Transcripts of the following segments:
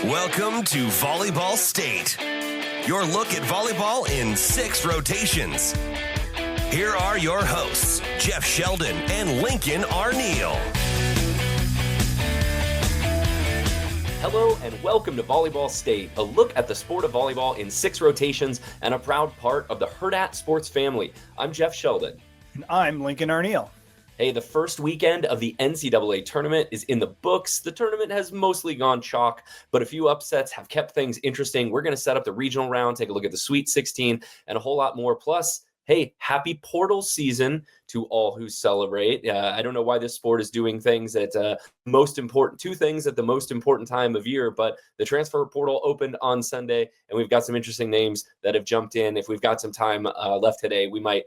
Welcome to Volleyball State, your look at volleyball in 6 rotations. Here are your hosts, Jeff Sheldon and Lincoln Arneal. Hello and welcome to Volleyball State, a look at the sport of volleyball in 6 rotations and a proud part of the Hurrdat Sports family. I'm Jeff Sheldon. And I'm Lincoln Arneal. Hey, the first weekend of the Ncaa tournament is in the books. The tournament has mostly gone chalk, but a few upsets have kept things interesting. We're going to set up the regional round, take a look at the Sweet 16, and a whole lot more. Plus, hey, happy portal season to all who celebrate. I don't know why this sport is doing things at two things at the most important time of year, but the transfer portal opened on Sunday, and we've got some interesting names that have jumped in. If we've got some time left today, we might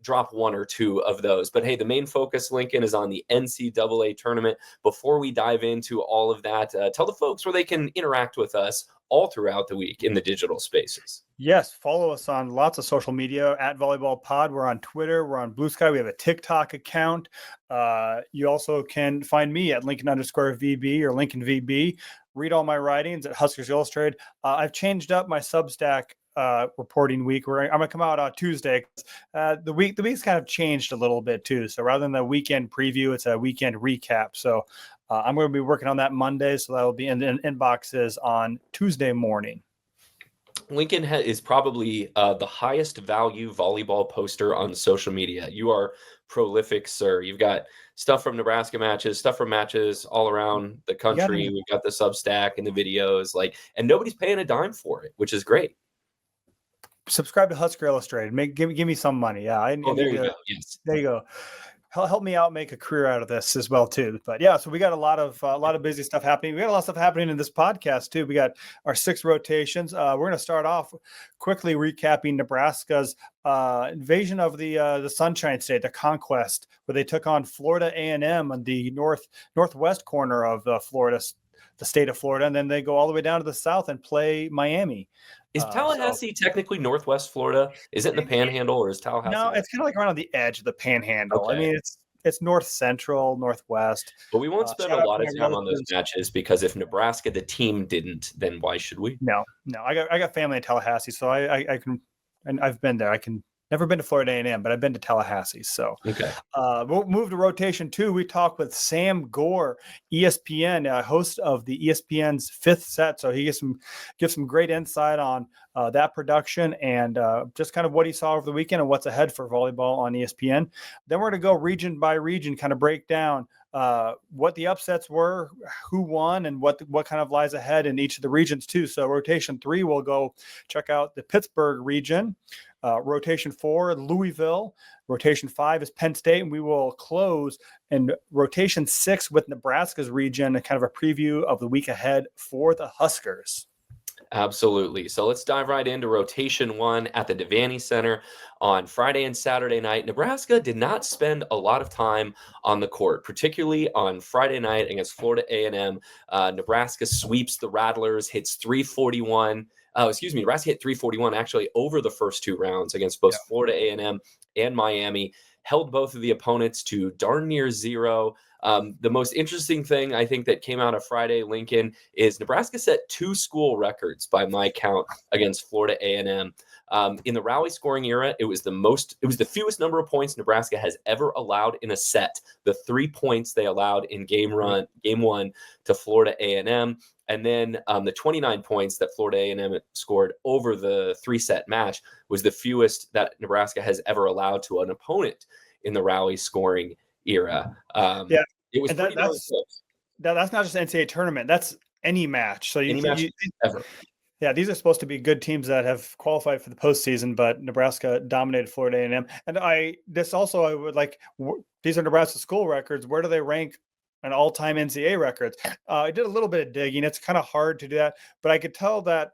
drop one or two of those. But hey, the main focus, Lincoln, is on the NCAA tournament. Before we dive into all of that, tell the folks where they can interact with us all throughout the week in the digital spaces. Yes, follow us on lots of social media at Volleyball Pod. We're on Twitter. We're on Blue Sky. We have a TikTok account. You also can find me at Lincoln_VB or Lincoln VB. Read all my writings at Huskers Illustrated. I've changed up my Substack reporting week. I'm going to come out on Tuesday. The week's kind of changed a little bit too. So rather than the weekend preview, it's a weekend recap. So I'm going to be working on that Monday. So that will be in inboxes on Tuesday morning. Lincoln is probably the highest value volleyball poster on social media. You are prolific, sir. You've got stuff from Nebraska matches, stuff from matches all around the country. We've got the Substack and the videos, and nobody's paying a dime for it, which is great. Subscribe to Husker Illustrated. Give me some money. Yeah. There you go. Yes. There you go. Help me out, make a career out of this as well too. But yeah, so we got a lot of busy stuff happening. We got a lot of stuff happening in this podcast too. We got our 6 rotations. We're going to start off quickly recapping Nebraska's invasion of the Sunshine State, the conquest, where they took on Florida A&M on the northwest corner of Florida, the state of Florida, and then they go all the way down to the south and play Miami. Is Tallahassee technically Northwest Florida? Is it in the Panhandle, or is Tallahassee? No, it's kind of like right on the edge of the Panhandle. Okay. I mean, it's north central, northwest. But we won't spend a lot of time on those matches because if Nebraska, the team, didn't, then why should we? No. I got family in Tallahassee, so I can, and I've been there. Never been to Florida A&M, but I've been to Tallahassee. So okay. We'll move to rotation 2. We talk with Sam Gore, ESPN, host of the ESPN's Fifth Set. So he gives some great insight on that production and just kind of what he saw over the weekend and what's ahead for volleyball on ESPN. Then we're going to go region by region, kind of break down what the upsets were, who won, and what kind of lies ahead in each of the regions too. So rotation 3, we'll go check out the Pittsburgh region. Rotation 4, Louisville. Rotation 5 is Penn State, and we will close in rotation 6 with Nebraska's region, and kind of a preview of the week ahead for the Huskers. Absolutely. So let's dive right into rotation 1 at the Devaney Center on Friday and Saturday night. Nebraska did not spend a lot of time on the court, particularly on Friday night against Florida A&M. Nebraska sweeps the Rattlers, hits 341. Nebraska hit 341 actually over the first 2 rounds against both Florida A&M and Miami, held both of the opponents to darn near 0. The most interesting thing I think that came out of Friday, Lincoln, is Nebraska set 2 school records by my count against Florida A&M. In the rally scoring era, it was the fewest number of points Nebraska has ever allowed in a set. The 3 points they allowed in game 1 to Florida A&M. And then the 29 points that Florida A&M scored over the 3-set match was the fewest that Nebraska has ever allowed to an opponent in the rally scoring era. It was pretty darn close. That's not just NCAA tournament. That's any match. So any match ever. Yeah, these are supposed to be good teams that have qualified for the postseason, but Nebraska dominated Florida A&M. And I would like, these are Nebraska school records. Where do they rank an all-time NCAA records? I did a little bit of digging. It's kind of hard to do that, but I could tell that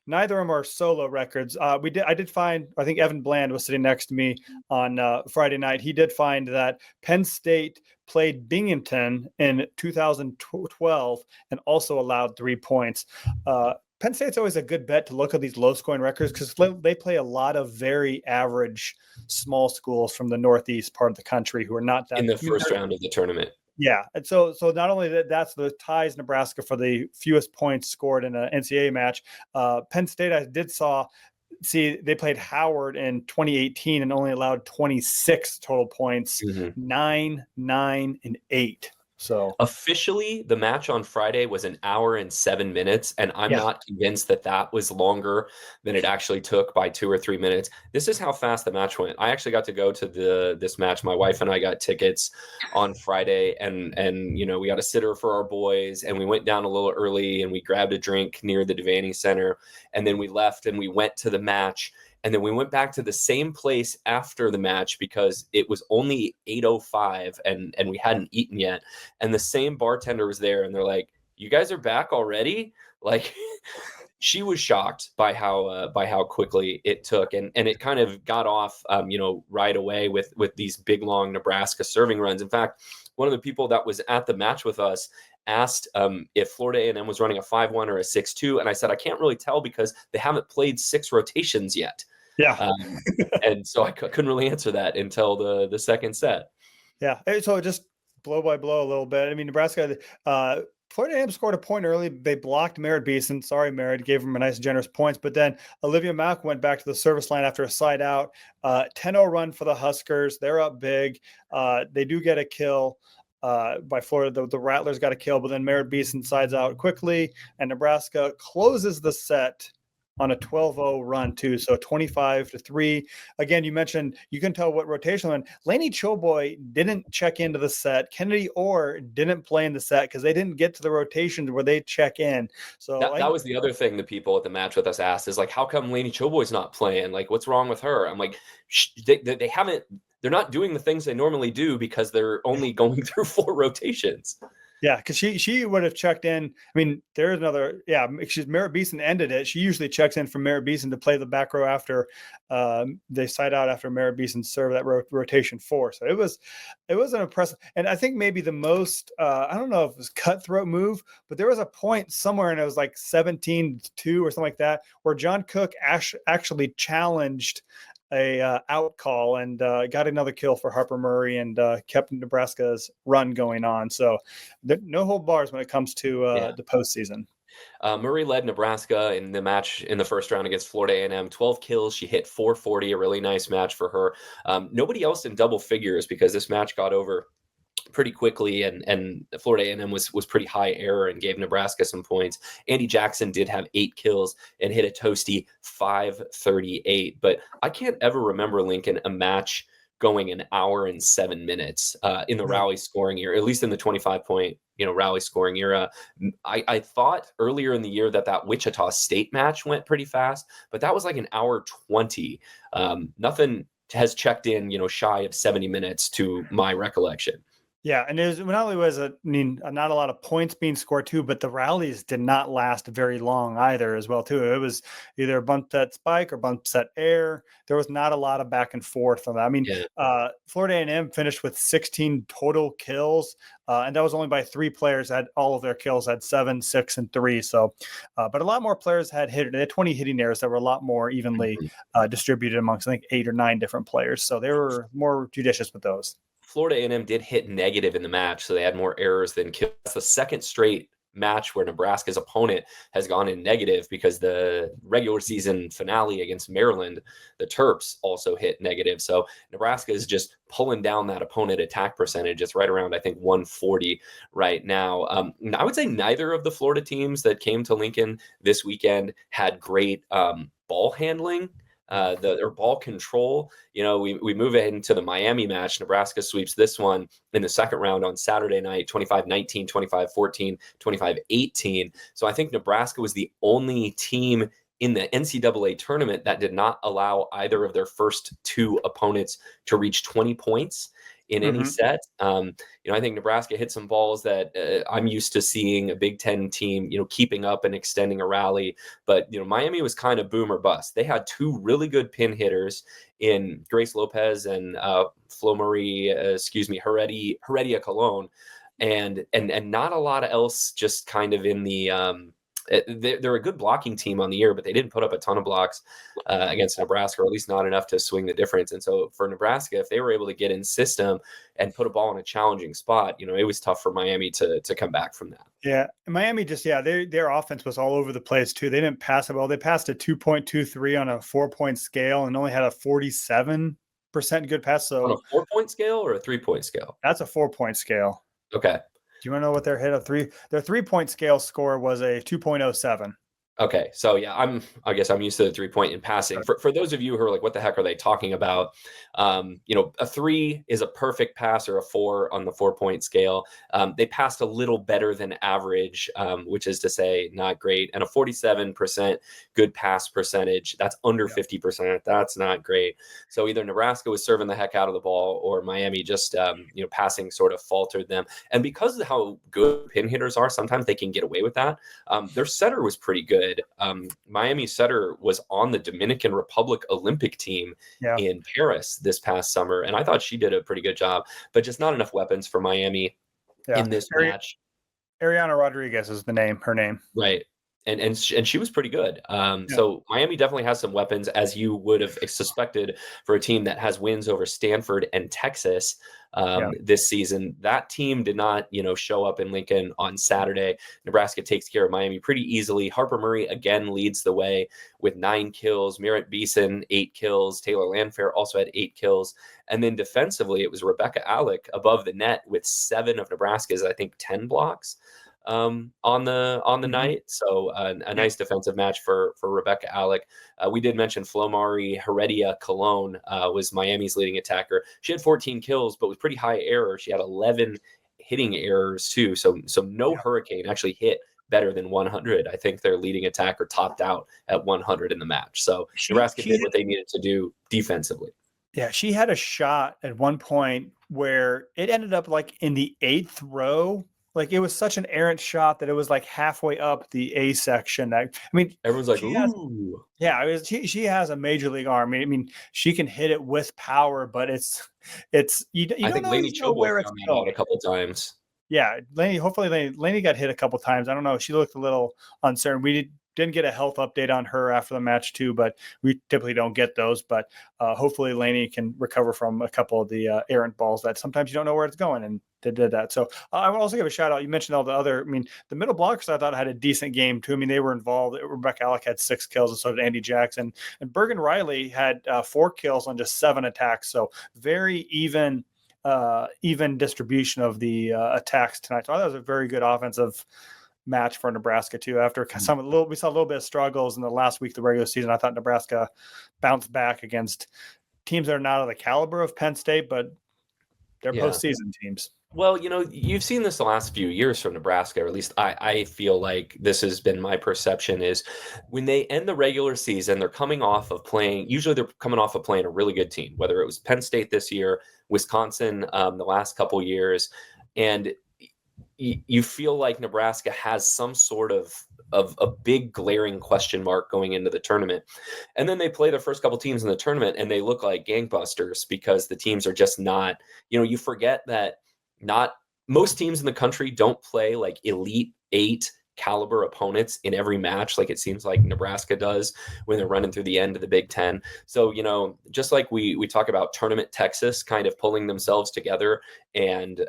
neither of them are solo records. I did find, I think Evan Bland was sitting next to me on Friday night. He did find that Penn State played Binghamton in 2012 and also allowed 3 points. Penn State's always a good bet to look at these low-scoring records because they play a lot of very average small schools from the northeast part of the country who are not that in the first round of the tournament. Yeah, and so not only that's the ties Nebraska for the fewest points scored in an NCAA match. Penn State, I did see they played Howard in 2018 and only allowed 26 total points, 9, 9, and 8. So officially, the match on Friday was an hour and 7 minutes, and I'm not convinced that was longer than it actually took by 2 or 3 minutes. This is how fast the match went. I actually got to go to this match. My wife and I got tickets on Friday, and we got a sitter for our boys, and we went down a little early, and we grabbed a drink near the Devaney Center, and then we left and we went to the match. And then we went back to the same place after the match because it was only 8:05 and we hadn't eaten yet. And the same bartender was there, and they're like, "You guys are back already?" Like, she was shocked by how quickly it took, and it kind of got off, right away with these big long Nebraska serving runs. In fact, one of the people that was at the match with us asked if Florida A&M was running a 5-1 or a 6-2, and I said I can't really tell because they haven't played 6 rotations yet. Yeah. And so I couldn't really answer that until the second set. Yeah. So just blow by blow a little bit. I mean, Nebraska, Florida A&M scored a point early. They blocked Merritt Beeson. Sorry, Merritt, gave him a nice, generous points. But then Olivia Mack went back to the service line after a side out. 10-0 run for the Huskers. They're up big. They do get a kill by Florida. The Rattlers got a kill, but then Merritt Beeson sides out quickly, and Nebraska closes the set on a 12-0 run too. So 25-3. Again, you mentioned, you can tell what rotation. And Laney Choboy didn't check into the set. Kennedy Orr didn't play in the set because they didn't get to the rotations where they check in. So that was the other thing the people at the match with us asked is like, how come Laney Choboy's not playing? Like, what's wrong with her? I'm like, they haven't, they're not doing the things they normally do because they're only going through 4 rotations. Yeah, because she would have checked in. I mean, there's another. Yeah, she's Merritt Beeson ended it. She usually checks in from Merritt Beeson to play the back row after they side out after Merritt Beeson served that rotation 4. So it was an impressive. And I think maybe the most I don't know if it was cutthroat move, but there was a point somewhere and it was like 17-2 or something like that where John Cook actually challenged a out call and got another kill for Harper Murray and kept Nebraska's run going on. So no hold bars when it comes to the postseason. Murray led Nebraska in the match in the first round against Florida A&M, 12 kills. She hit 440, a really nice match for her. Nobody else in double figures because this match got over pretty quickly, and Florida A&M was pretty high error and gave Nebraska some points. Andy Jackson did have 8 kills and hit a toasty 538. But I can't ever remember, Lincoln, a match going an hour and 7 minutes in the rally scoring era, at least in the 25-point rally scoring era. I thought earlier in the year that Wichita State match went pretty fast, but that was like an hour 20. Nothing has checked in shy of 70 minutes to my recollection. Yeah, and not only was not a lot of points being scored too, but the rallies did not last very long either as well too. It was either a bump set spike or bump set air. There was not a lot of back and forth on that. I mean, Florida A&M finished with 16 total kills, and that was only by 3 players. Had all of their kills had 7, 6, and 3. So, but a lot more players had hit. They had 20 hitting errors that were a lot more evenly distributed amongst, I think, 8 or 9 different players. So they were more judicious with those. Florida A&M did hit negative in the match, so they had more errors than kills. That's the second straight match where Nebraska's opponent has gone in negative because the regular season finale against Maryland, the Terps also hit negative. So Nebraska is just pulling down that opponent attack percentage. It's right around, I think, 140 right now. I would say neither of the Florida teams that came to Lincoln this weekend had great ball handling. Or ball control. We move into the Miami match. Nebraska sweeps this one in the second round on Saturday night, 25-19, 25-14, 25-18. So I think Nebraska was the only team in the NCAA tournament that did not allow either of their first 2 opponents to reach 20 points in any set. I think Nebraska hit some balls that I'm used to seeing a Big Ten team, keeping up and extending a rally. But, Miami was kind of boom or bust. They had 2 really good pin hitters in Grace Lopez and Heredia Colon. And not a lot else just kind of in the they're a good blocking team on the year, but they didn't put up a ton of blocks against Nebraska, or at least not enough to swing the difference. And so for Nebraska, if they were able to get in system and put a ball in a challenging spot, it was tough for Miami to come back from that. Yeah, Miami their offense was all over the place too. They didn't pass it well. They passed a 2.23 on a 4-point scale and only had a 47% good pass. So on a 4-point scale or a 3-point scale? That's a 4-point scale. Okay. Do you want to know what their 3-point scale score was? A 2.07. Okay, so yeah, I guess I'm used to the 3-point in passing. For those of you who are like, what the heck are they talking about? A 3 is a perfect pass, or a 4 on the 4-point scale. They passed a little better than average, which is to say not great. And a 47% good pass percentage, that's under 50%. That's not great. So either Nebraska was serving the heck out of the ball, or Miami just, passing sort of faltered them. And because of how good pin hitters are, sometimes they can get away with that. Their setter was pretty good. Miami setter was on the Dominican Republic Olympic team in Paris this past summer, and I thought she did a pretty good job, but just not enough weapons for Miami in this match. Ariana Rodriguez is her name. Right. And she was pretty good. So Miami definitely has some weapons, as you would have suspected, for a team that has wins over Stanford and Texas this season. That team did not, show up in Lincoln on Saturday. Nebraska takes care of Miami pretty easily. Harper Murray again leads the way with 9 kills. Merritt Beeson 8 kills. Taylor Landfair also had 8 kills. And then defensively, it was Rebecca Alec above the net with 7 of Nebraska's, I think, 10 blocks on the night. So a nice defensive match for Rebecca Alec. We did mention Flomari Heredia Colon was Miami's leading attacker. She had 14 kills, but with pretty high error. She had 11 hitting errors too. So no Hurricane actually hit better than 100. I think their leading attacker topped out at 100 in the match. So Nebraska did what they needed to do defensively. Yeah, she had a shot at one point where it ended up like in the 8th row. Like, it was such an errant shot that it was like halfway up the A section. Everyone's like, ooh. She has a major league arm. I mean, she can hit it with power, but I think Laney Chobo found that out a couple times. Yeah, Laney got hit a couple times. I don't know. She looked a little uncertain. We didn't get a health update on her after the match too, but we typically don't get those. But hopefully Laney can recover from a couple of the errant balls that sometimes you don't know where it's going, and they did that. So I will also give a shout out. You mentioned all the other. The middle blockers I thought had a decent game too. They were involved. Rebecca Alec had 6 kills, and so did Andy Jackson. And Bergen Riley had 4 kills on just 7 attacks. So very even distribution of the attacks tonight. So I thought it was a very good offensive match for Nebraska too. After we saw a little bit of struggles in the last week of the regular season, I thought Nebraska bounced back against teams that are not of the caliber of Penn State, but they're postseason teams. Well, you've seen this the last few years from Nebraska, or at least I feel like this has been my perception, is when they end the regular season, they're coming off of playing a really good team, whether it was Penn State this year, Wisconsin the last couple years, and you feel like Nebraska has some sort of a big glaring question mark going into the tournament. And then they play their first couple teams in the tournament and they look like gangbusters because the teams are just not, you forget that not most teams in the country don't play like Elite 8 caliber opponents in every match like it seems like Nebraska does when they're running through the end of the Big Ten. So, just like we talk about Tournament Texas kind of pulling themselves together and,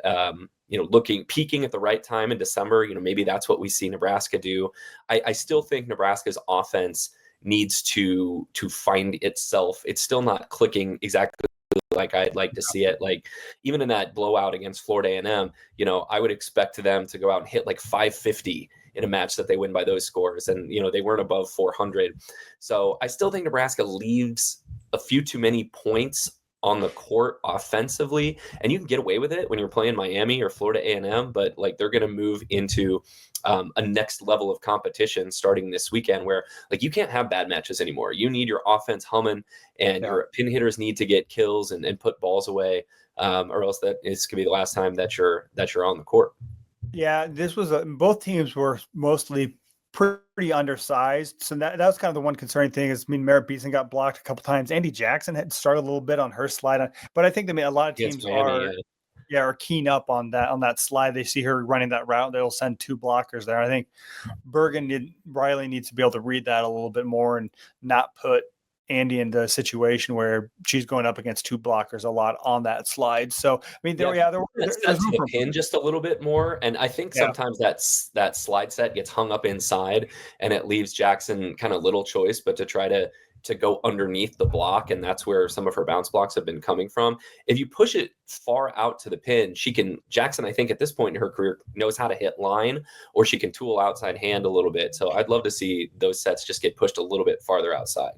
peaking at the right time in December, maybe that's what we see Nebraska do. I still think Nebraska's offense needs to find itself. It's still not clicking exactly like I'd like to see it. Like even in that blowout against Florida A&M, I would expect them to go out and hit like 550 in a match that they win by those scores. And, they weren't above 400. So I still think Nebraska leaves a few too many points on the court offensively, and you can get away with it when you're playing Miami or Florida A&M, but like they're going to move into a next level of competition starting this weekend where like you can't have bad matches anymore. You need your offense humming, and your pin hitters need to get kills and put balls away, or else that is going to be the last time that you're on the court. Yeah, this was both teams were mostly pretty undersized. So that was kind of the one concerning thing is, Merritt Beeson got blocked a couple times. Andy Jackson had started a little bit on her slide, but I think a lot of teams or keen up on that slide. They see her running that route, they'll send 2 blockers there. I think Riley needs to be able to read that a little bit more and not put Andy into a situation where she's going up against 2 blockers a lot on that slide. So, I mean, there's the pin just a little bit more. And I think sometimes that slide set gets hung up inside and it leaves Jackson kind of little choice, but to try to go underneath the block. And that's where some of her bounce blocks have been coming from. If you push it far out to the pin, Jackson, I think at this point in her career, knows how to hit line, or she can tool outside hand a little bit. So I'd love to see those sets just get pushed a little bit farther outside.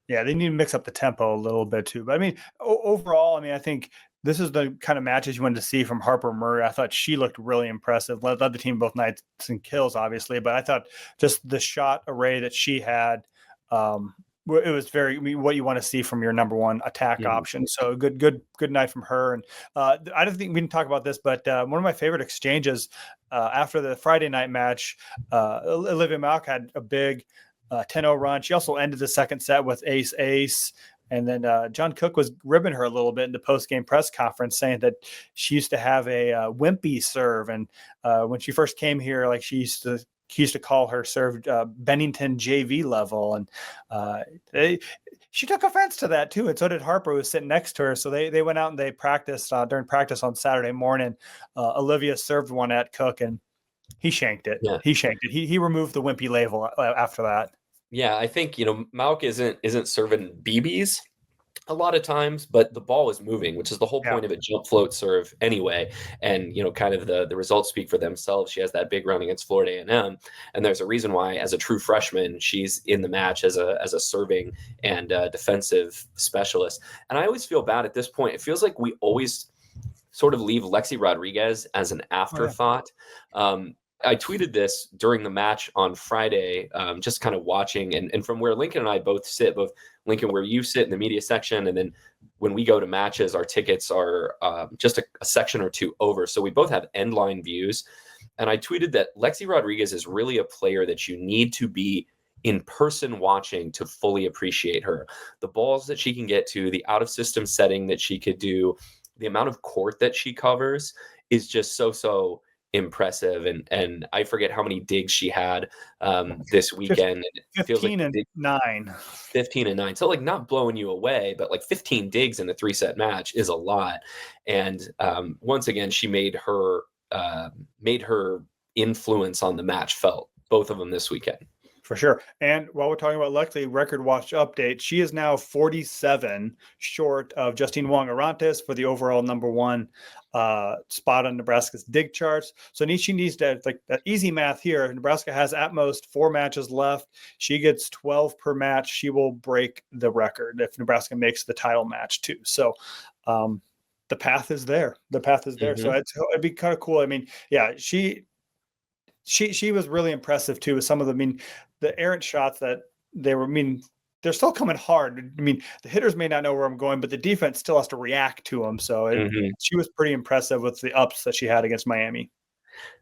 Yeah, they need to mix up the tempo a little bit too. But I mean, overall, I think this is the kind of matches you wanted to see from Harper Murray. I thought she looked really impressive. Led the team both nights in kills, obviously, but I thought just the shot array that she had, it was what you want to see from your number one attack option. So good night from her. And I don't think we can talk about this, but one of my favorite exchanges after the Friday night match, Olivia Malk had a big 10-0 run. She also ended the second set with ace. And then John Cook was ribbing her a little bit in the post-game press conference, saying that she used to have a wimpy serve. And when she first came here, like he used to call her serve Bennington JV level. And she took offense to that too. And so did Harper, who was sitting next to her. So they went out and they practiced during practice on Saturday morning. Olivia served one at Cook and he shanked it. Yeah. He shanked it. He removed the wimpy label after that. Yeah, I think, Malk isn't serving BBs a lot of times, but the ball is moving, which is the whole point of a jump float serve anyway. And, kind of the results speak for themselves. She has that big run against Florida A&M. And there's a reason why, as a true freshman, she's in the match as a serving and defensive specialist. And I always feel bad at this point. It feels like we always sort of leave Lexi Rodriguez as an afterthought. I tweeted this during the match on Friday, just kind of watching, and from where Lincoln and I both sit, both Lincoln, where you sit in the media section, and then when we go to matches, our tickets are just a section or two over. So we both have end line views. And I tweeted that Lexi Rodriguez is really a player that you need to be in person watching to fully appreciate her. The balls that she can get to, the out of system setting that she could do, the amount of court that she covers is just so impressive. And I forget how many digs she had this weekend. 15 and 9. 15 and 9. So like not blowing you away, but like 15 digs in a 3-set match is a lot. And once again, she made her influence on the match felt, both of them this weekend. For sure. And while we're talking about Lexi, record watch update, she is now 47 short of Justine Wong-Arantes for the overall number 1 spot on Nebraska's dig charts. So she needs to, like, that easy math here. Nebraska has at most 4 matches left. She gets 12 per match. She will break the record if Nebraska makes the title match too. So the path is there. Mm-hmm. So it'd be kind of cool. I mean, yeah, she was really impressive too with some of the errant shots that they're still coming hard. I mean, the hitters may not know where I'm going, but the defense still has to react to them. So she was pretty impressive with the ups that she had against Miami.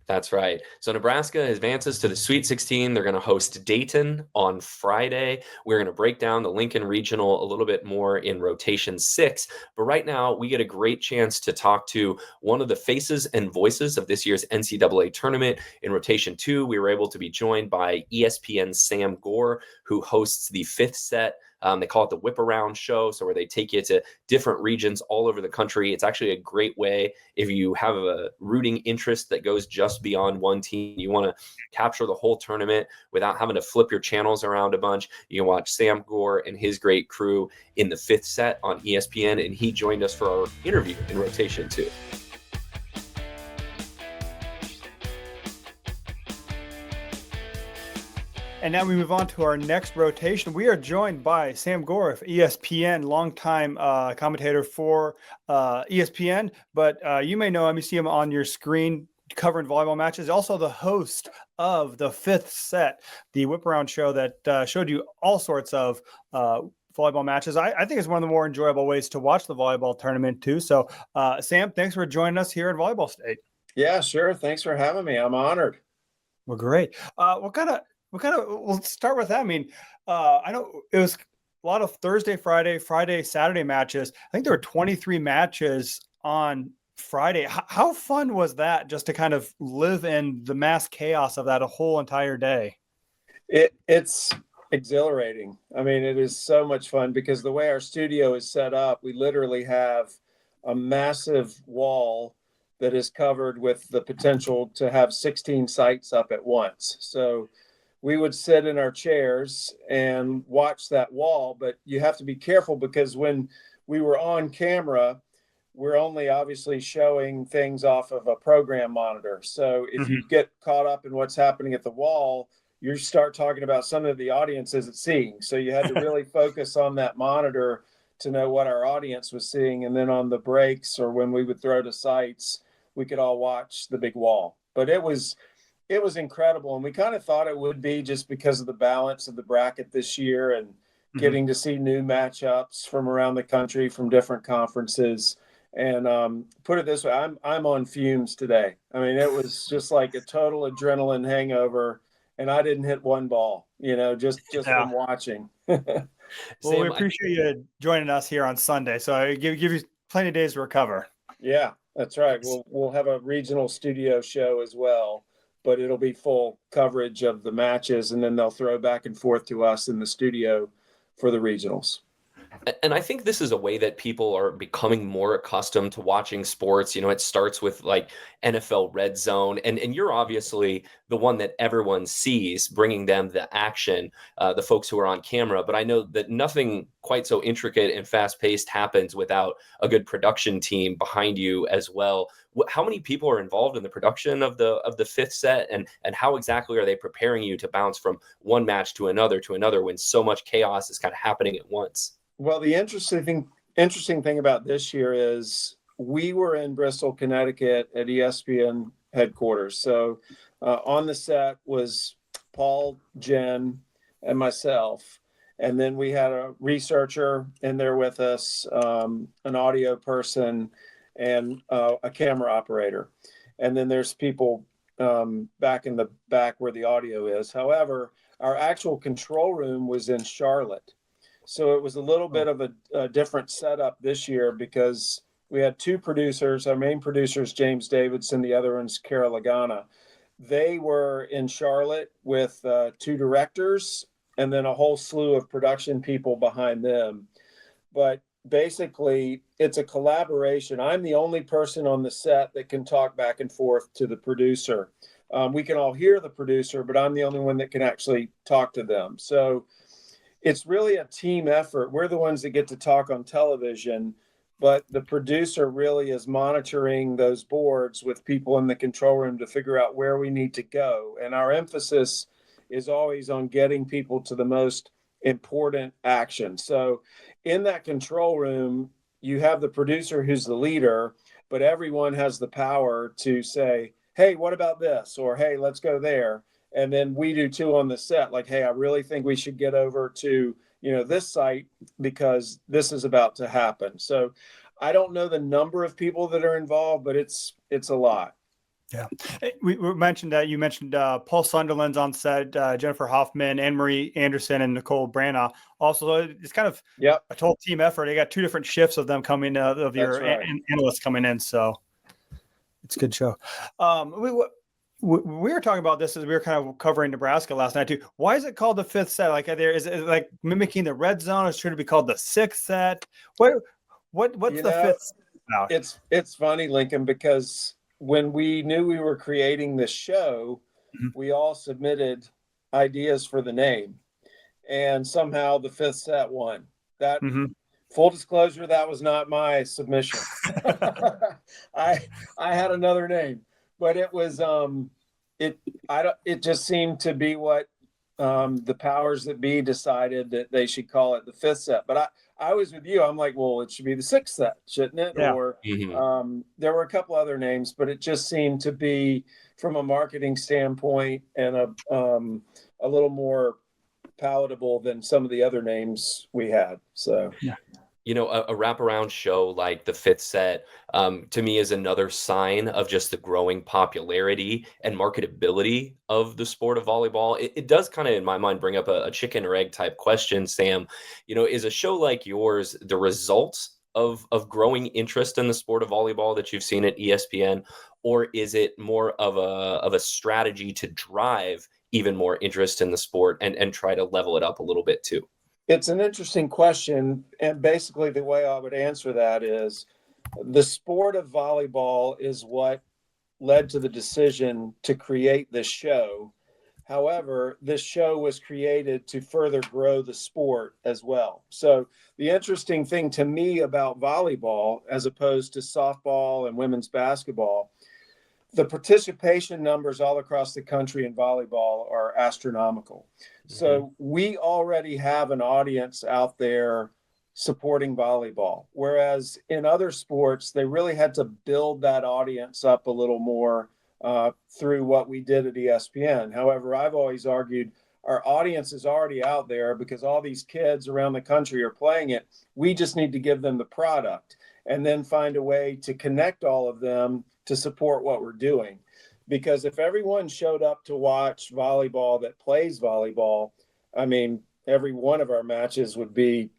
That's right. So Nebraska advances to the Sweet 16. They're going to host Dayton on Friday. We're going to break down the Lincoln Regional a little bit more in rotation 6. But right now, we get a great chance to talk to one of the faces and voices of this year's NCAA tournament. In rotation 2, we were able to be joined by ESPN's Sam Gore, who hosts the 5th set. They call it the Whip Around Show, so where they take you to different regions all over the country. It's actually a great way if you have a rooting interest that goes just beyond one team. You want to capture the whole tournament without having to flip your channels around a bunch. You can watch Sam Gore and his great crew in the 5th set on ESPN, and he joined us for our interview in rotation 2. And now we move on to our next rotation. We are joined by Sam Gore of ESPN, longtime commentator for ESPN. But you may know him. You see him on your screen covering volleyball matches. Also the host of the 5th set, the Whip Around Show that showed you all sorts of volleyball matches. I think it's one of the more enjoyable ways to watch the volleyball tournament too. So Sam, thanks for joining us here at Volleyball State. Yeah, sure. Thanks for having me. I'm honored. Well, great. We'll start with that. I mean, I know it was a lot of Thursday, Friday, Saturday matches. I think there were 23 matches on Friday. How fun was that, just to kind of live in the mass chaos of that a whole entire day? It's exhilarating. I mean, it is so much fun because the way our studio is set up, we literally have a massive wall that is covered with the potential to have 16 sites up at once. So we would sit in our chairs and watch that wall, but you have to be careful because when we were on camera, we're only obviously showing things off of a program monitor. So if you get caught up in what's happening at the wall, you start talking about something that the audience isn't seeing. So you had to really focus on that monitor to know what our audience was seeing. And then on the breaks or when we would throw to sites, we could all watch the big wall. But it was incredible. And we kind of thought it would be just because of the balance of the bracket this year and getting to see new matchups from around the country from different conferences. And put it this way, I'm on fumes today. I mean, it was just like a total adrenaline hangover, and I didn't hit one ball, just from watching. Well, Sam, we appreciate you joining us here on Sunday. So I give you plenty of days to recover. Yeah, that's right. We'll have a regional studio show as well, but it'll be full coverage of the matches, and then they'll throw back and forth to us in the studio for the regionals. And I think this is a way that people are becoming more accustomed to watching sports. It starts with like NFL Red Zone, and you're obviously the one that everyone sees, bringing them the action, the folks who are on camera. But I know that nothing quite so intricate and fast paced happens without a good production team behind you as well. How many people are involved in the production of the fifth set, and how exactly are they preparing you to bounce from one match to another when so much chaos is kind of happening at once? Well, the interesting thing about this year is we were in Bristol, Connecticut at ESPN headquarters. So on the set was Paul, Jen, and myself. And then we had a researcher in there with us, an audio person, and a camera operator. And then there's people back in the back where the audio is. However, our actual control room was in Charlotte. So it was a little bit of a different setup this year because we had two producers. Our main producer is James Davidson. The other one's Kara Lagana. They were in Charlotte with two directors and then a whole slew of production people behind them. But basically, it's a collaboration. I'm the only person on the set that can talk back and forth to the producer. We can all hear the producer, but I'm the only one that can actually talk to them. So it's really a team effort. We're the ones that get to talk on television, but the producer really is monitoring those boards with people in the control room to figure out where we need to go. And our emphasis is always on getting people to the most important action. So in that control room, you have the producer who's the leader, but everyone has the power to say, hey, what about this? Or, hey, let's go there. And then we do too on the set, like, hey, I really think we should get over to, this site because this is about to happen. So I don't know the number of people that are involved, but it's a lot. Yeah. We mentioned that you mentioned Paul Sunderland's on set, Jennifer Hoffman, Anne-Marie Anderson, and Nicole Branagh. Also, it's kind of a total team effort. You got two different shifts of them coming, of your analysts coming in. So it's a good show. We were talking about this as we were kind of covering Nebraska last night too. Why is it called the fifth set? Like, is it like mimicking the red zone? Or should it be called the sixth set? What's the fifth set about? It's funny, Lincoln, because when we knew we were creating this show, we all submitted ideas for the name, and somehow the fifth set won. That full disclosure, that was not my submission. I had another name. But it was it just seemed to be what the powers that be decided that they should call it the fifth set. But I was with you. I'm like, well, it should be the sixth set, shouldn't it? Yeah. Or there were a couple other names, but it just seemed to be from a marketing standpoint and a little more palatable than some of the other names we had. So yeah. A wraparound show like the fifth set, to me, is another sign of just the growing popularity and marketability of the sport of volleyball. It does kind of, in my mind, bring up a chicken or egg type question, Sam. Is a show like yours the result of growing interest in the sport of volleyball that you've seen at ESPN, or is it more of a strategy to drive even more interest in the sport and try to level it up a little bit too? It's an interesting question, and basically the way I would answer that is the sport of volleyball is what led to the decision to create this show. However, this show was created to further grow the sport as well. So the interesting thing to me about volleyball, as opposed to softball and women's basketball, the participation numbers all across the country in volleyball are astronomical. Mm-hmm. So we already have an audience out there supporting volleyball, whereas in other sports, they really had to build that audience up a little more through what we did at ESPN. However, I've always argued our audience is already out there because all these kids around the country are playing it. We just need to give them the product and then find a way to connect all of them to support what we're doing. Because if everyone showed up to watch volleyball that plays volleyball, I mean, every one of our matches would be,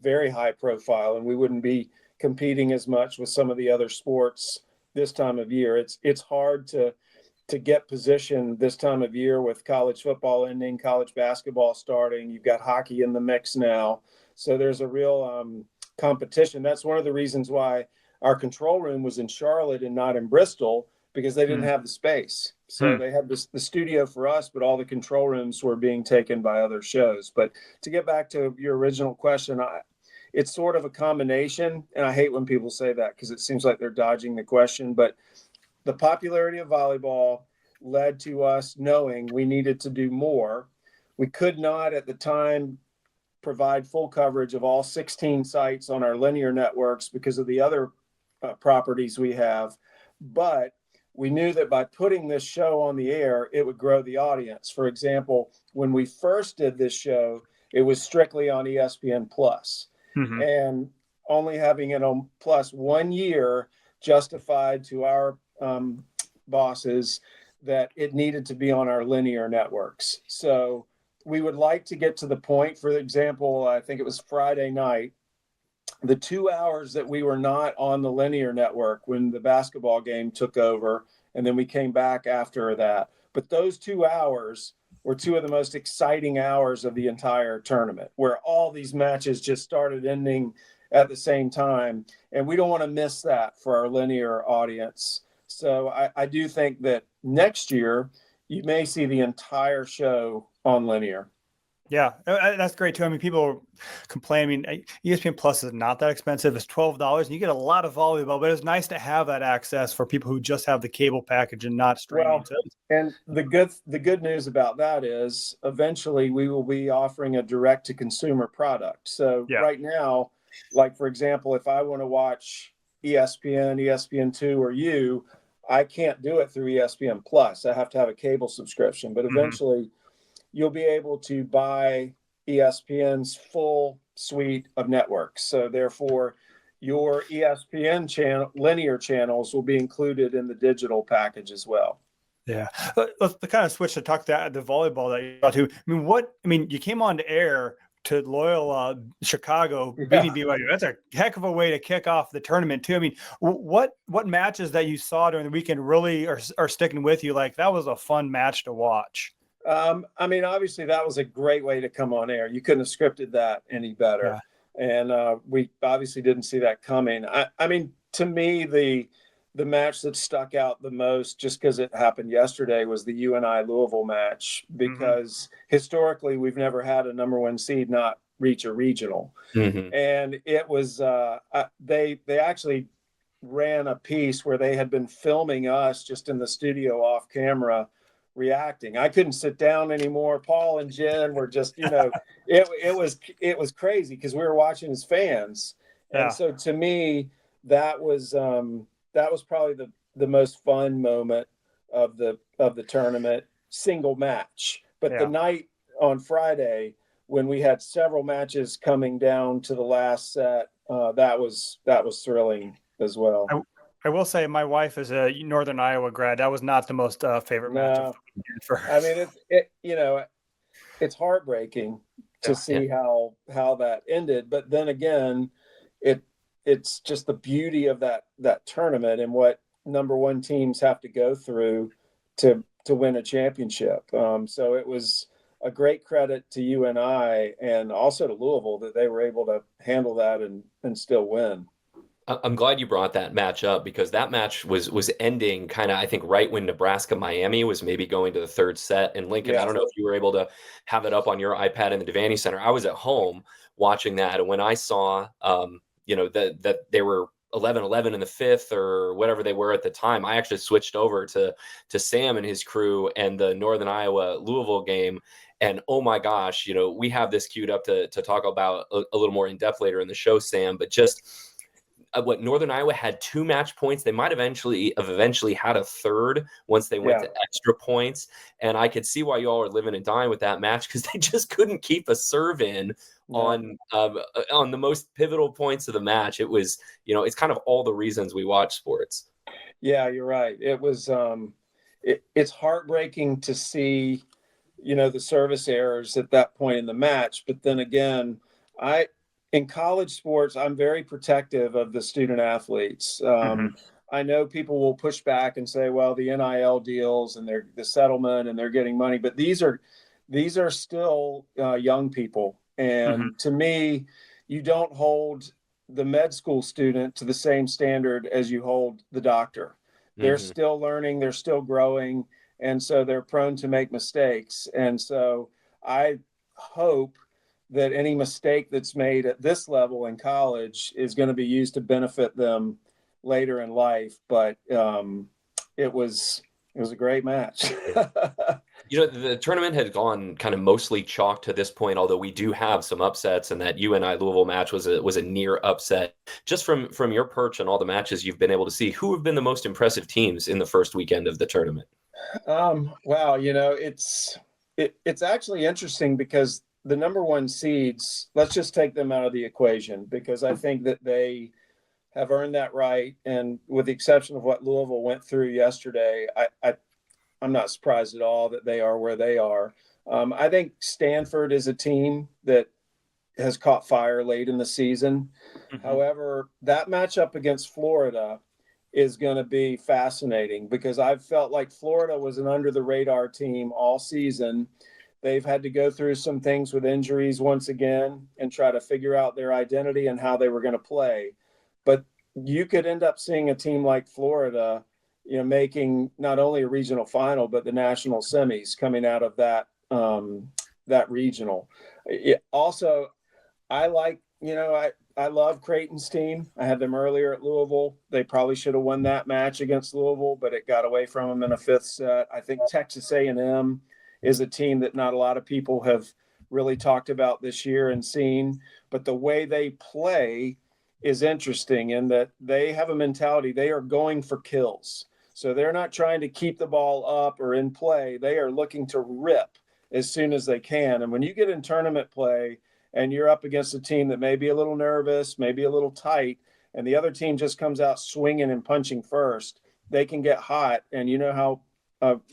very high profile, and we wouldn't be competing as much with some of the other sports this time of year. It's hard to get positioned this time of year with college football ending, college basketball starting. You've got hockey in the mix now. So there's a real competition. That's one of the reasons why our control room was in Charlotte and not in Bristol, because they didn't have the space. So they had the studio for us, but all the control rooms were being taken by other shows. But to get back to your original question, it's sort of a combination. And I hate when people say that because it seems like they're dodging the question. But the popularity of volleyball led to us knowing we needed to do more. We could not at the time provide full coverage of all 16 sites on our linear networks because of the other properties we have. But we knew that by putting this show on the air, it would grow the audience. For example, when we first did this show, it was strictly on ESPN Plus. Mm-hmm. And only having it on Plus 1 year justified to our bosses that it needed to be on our linear networks. So we would like to get to the point, for example, I think it was Friday night, the 2 hours that we were not on the linear network when the basketball game took over, and then we came back after that. But those 2 hours were two of the most exciting hours of the entire tournament, where all these matches just started ending at the same time. And we don't want to miss that for our linear audience. So I do think that next year you may see the entire show on linear. Yeah, that's great too. I mean, people complain. I mean, ESPN Plus is not that expensive. It's $12, and you get a lot of volleyball. But it's nice to have that access for people who just have the cable package and not streaming. Well, and the good news about that is eventually we will be offering a direct-to-consumer product. So right now, like for example, if I want to watch ESPN, ESPN2, or you, I can't do it through ESPN Plus. I have to have a cable subscription. But eventually, you'll be able to buy ESPN's full suite of networks. So therefore, your ESPN channel, linear channels will be included in the digital package as well. Yeah. Let's kind of switch to talk the volleyball that you got to. I mean, you came on to air to Loyola Chicago beating BYU. That's a heck of a way to kick off the tournament too. I mean, what matches that you saw during the weekend really are sticking with you? Like, that was a fun match to watch. I mean, obviously that was a great way to come on air. You couldn't have scripted that any better. Yeah. And we obviously didn't see that coming. I mean, to me, the match that stuck out the most, just because it happened yesterday, was the UNI Louisville match, because historically we've never had a number one seed not reach a regional. And it was, they actually ran a piece where they had been filming us just in the studio off camera reacting. I couldn't sit down anymore. Paul and Jen were just, it was crazy because we were watching as fans. And so to me, that was probably the most fun moment of the tournament, single match. But the night on Friday, when we had several matches coming down to the last set, that was thrilling as well. I will say my wife is a Northern Iowa grad. That was not the most favorite match for her. I mean, it's heartbreaking to see how that ended. But then again, it's just the beauty of that tournament and what number one teams have to go through to win a championship. So it was a great credit to UNI and also to Louisville that they were able to handle that and still win. I'm glad you brought that match up, because that match was ending kind of, I think, right when Nebraska-Miami was maybe going to the third set. And Lincoln, I don't know if you were able to have it up on your iPad in the Devaney Center. I was at home watching that, and when I saw, that they were 11-11 in the fifth or whatever they were at the time, I actually switched over to Sam and his crew and the Northern Iowa Louisville game. And oh my gosh, we have this queued up to talk about a little more in depth later in the show, Sam, but just what Northern Iowa had 2 match points. They might have eventually had a third once they went to extra points. And I could see why you all are living and dying with that match, because they just couldn't keep a serve in on the most pivotal points of the match. It was, it's kind of all the reasons we watch sports. Yeah, you're right. It was, it's heartbreaking to see, the service errors at that point in the match. But then again, in college sports, I'm very protective of the student athletes. I know people will push back and say, well, the NIL deals and the settlement and they're getting money, but these are still young people. And to me, you don't hold the med school student to the same standard as you hold the doctor. They're still learning, they're still growing, and so they're prone to make mistakes. And so I hope that any mistake that's made at this level in college is going to be used to benefit them later in life. But it was a great match. The tournament had gone kind of mostly chalk to this point, although we do have some upsets, and that UNI Louisville match was a near upset. Just from your perch and all the matches you've been able to see, who have been the most impressive teams in the first weekend of the tournament? Wow, it's actually interesting because the number one seeds, let's just take them out of the equation, because I think that they have earned that right. And with the exception of what Louisville went through yesterday, I'm not surprised at all that they are where they are. I think Stanford is a team that has caught fire late in the season. However, that matchup against Florida is going to be fascinating, because I've felt like Florida was an under the radar team all season. They've had to go through some things with injuries once again and try to figure out their identity and how they were going to play. But you could end up seeing a team like Florida, making not only a regional final, but the national semis coming out of that regional. Also, I like, I love Creighton'S team. I had them earlier at Louisville. They probably should have won that match against Louisville, but it got away from them in a fifth set. I think Texas A&M is a team that not a lot of people have really talked about this year and seen, but the way they play is interesting in that they have a mentality. They are going for kills. So they're not trying to keep the ball up or in play. They are looking to rip as soon as they can. And when you get in tournament play and you're up against a team that may be a little nervous, maybe a little tight, and the other team just comes out swinging and punching first, they can get hot. And you know how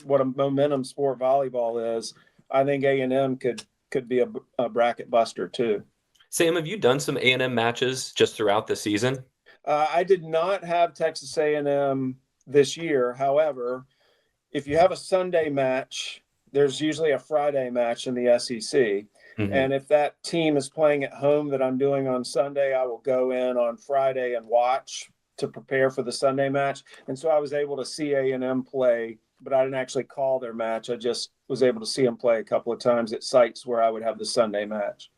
what a momentum sport volleyball is. I think A&M could be a bracket buster too. Sam, have you done some A&M matches just throughout the season? I did not have Texas A&M this year. However, if you have a Sunday match, there's usually a Friday match in the SEC. And if that team is playing at home that I'm doing on Sunday, I will go in on Friday and watch to prepare for the Sunday match. And so I was able to see A&M play, but I didn't actually call their match. I just was able to see them play a couple of times at sites where I would have the Sunday match.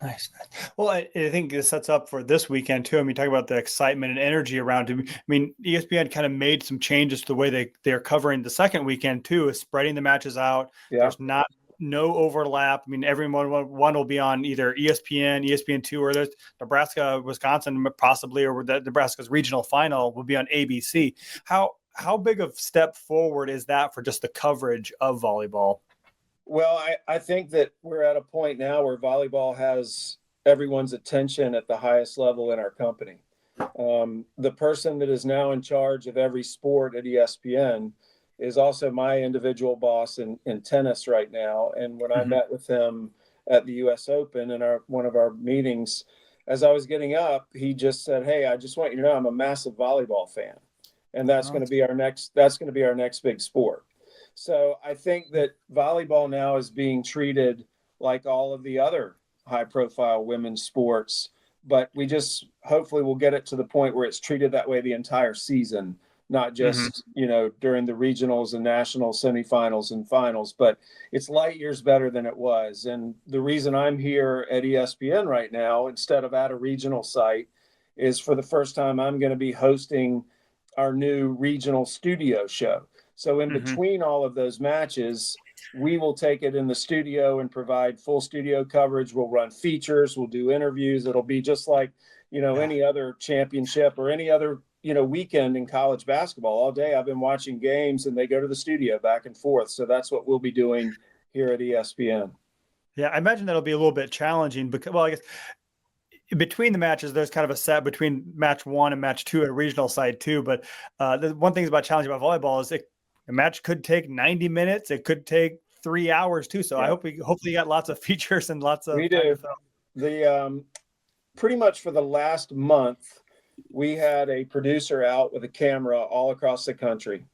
Nice. Well, I think this sets up for this weekend too. I mean, talk about the excitement and energy around it. I mean, ESPN kind of made some changes to the way they're covering the second weekend too, is spreading the matches out. Yeah. There's no overlap. I mean, everyone one will be on either ESPN, ESPN2, or there's Nebraska, Wisconsin, possibly, or the Nebraska's regional final will be on ABC. How big of step forward is that for just the coverage of volleyball? Well, I think that we're at a point now where volleyball has everyone's attention at the highest level in our company. The person that is now in charge of every sport at ESPN is also my individual boss in tennis right now. And when I met with him at the U.S. Open in one of our meetings, as I was getting up, he just said, "Hey, I just want you to know I'm a massive volleyball fan, and that's going to be our next big sport." So I think that volleyball now is being treated like all of the other high-profile women's sports, but we just hopefully will get it to the point where it's treated that way the entire season, not just during the regionals and national semifinals and finals, but it's light years better than it was. And the reason I'm here at ESPN right now instead of at a regional site is for the first time I'm going to be hosting our new regional studio show. So in between all of those matches, we will take it in the studio and provide full studio coverage. We'll run features, we'll do interviews. It'll be just like, any other championship or any other, weekend in college basketball. All day I've been watching games and they go to the studio back and forth. So that's what we'll be doing here at ESPN. Yeah, I imagine that'll be a little bit challenging because, well, I guess between the matches, there's kind of a set between match 1 and match 2 at a regional side too. But the one thing about challenging about volleyball is a match could take 90 minutes. It could take 3 hours too. So I hopefully you got lots of features and lots of. We do. Pretty much for the last month, we had a producer out with a camera all across the country.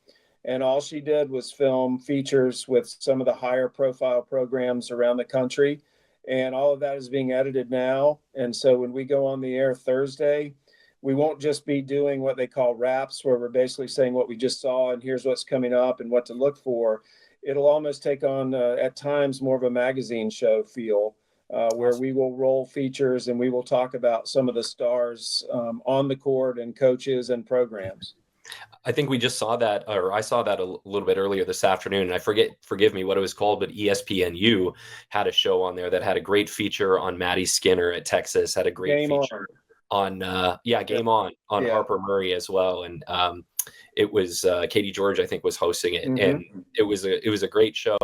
And all she did was film features with some of the higher profile programs around the country. And all of that is being edited now. And so when we go on the air Thursday, we won't just be doing what they call wraps, where we're basically saying what we just saw and here's what's coming up and what to look for. It'll almost take on, at times, more of a magazine show feel, where we will roll features and we will talk about some of the stars on the court and coaches and programs. I think we just saw that, or I saw that a little bit earlier this afternoon. And forgive me what it was called, but ESPNU had a show on there that had a great feature on Maddie Skinner at Texas, had a great feature on Game On Harper Murray as well. And it was Katie George, I think, was hosting it, and it was a great show.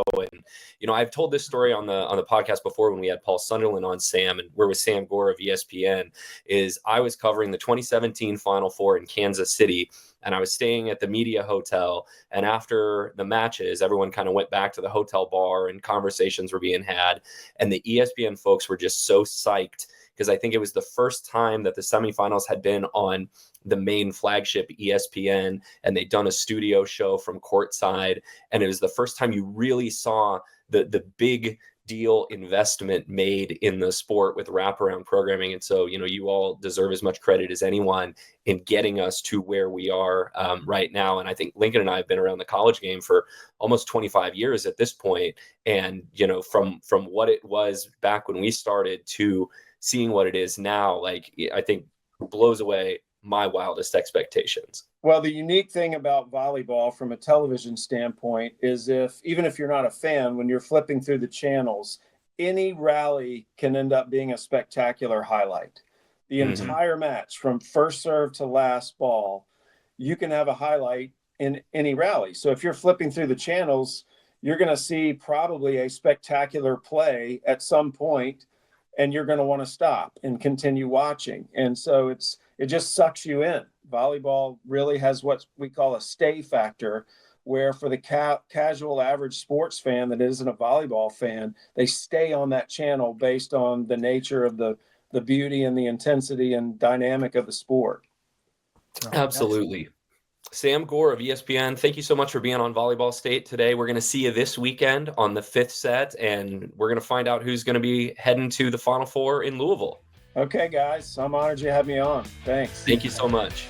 And I've told this story on the podcast before when we had Paul Sunderland on Sam, and we're with Sam Gore of ESPN. Is I was covering the 2017 Final Four in Kansas City, and I was staying at the media hotel. And after the matches, everyone kind of went back to the hotel bar, and conversations were being had. And the ESPN folks were just so psyched because I think it was the first time that the semifinals had been on the main flagship ESPN, and they'd done a studio show from courtside. And it was the first time you really saw the big deal investment made in the sport with wraparound programming. And so, you all deserve as much credit as anyone in getting us to where we are right now. And I think Lincoln and I have been around the college game for almost 25 years at this point. And, from what it was back when we started to seeing what it is now, I think blows away my wildest expectations. Well, the unique thing about volleyball from a television standpoint is even if you're not a fan, when you're flipping through the channels, any rally can end up being a spectacular highlight. The entire match from first serve to last ball, you can have a highlight in any rally. So if you're flipping through the channels, you're going to see probably a spectacular play at some point, and you're going to want to stop and continue watching. And so it just sucks you in. Volleyball really has what we call a stay factor, where for the casual average sports fan that isn't a volleyball fan, they stay on that channel based on the nature of the beauty and the intensity and dynamic of the sport. Absolutely. Sam Gore of ESPN, thank you so much for being on Volleyball State today. We're going to see you this weekend on the 5th set, and we're going to find out who's going to be heading to the Final Four in Louisville. Okay, guys. I'm honored you had me on. Thanks. Thank you so much.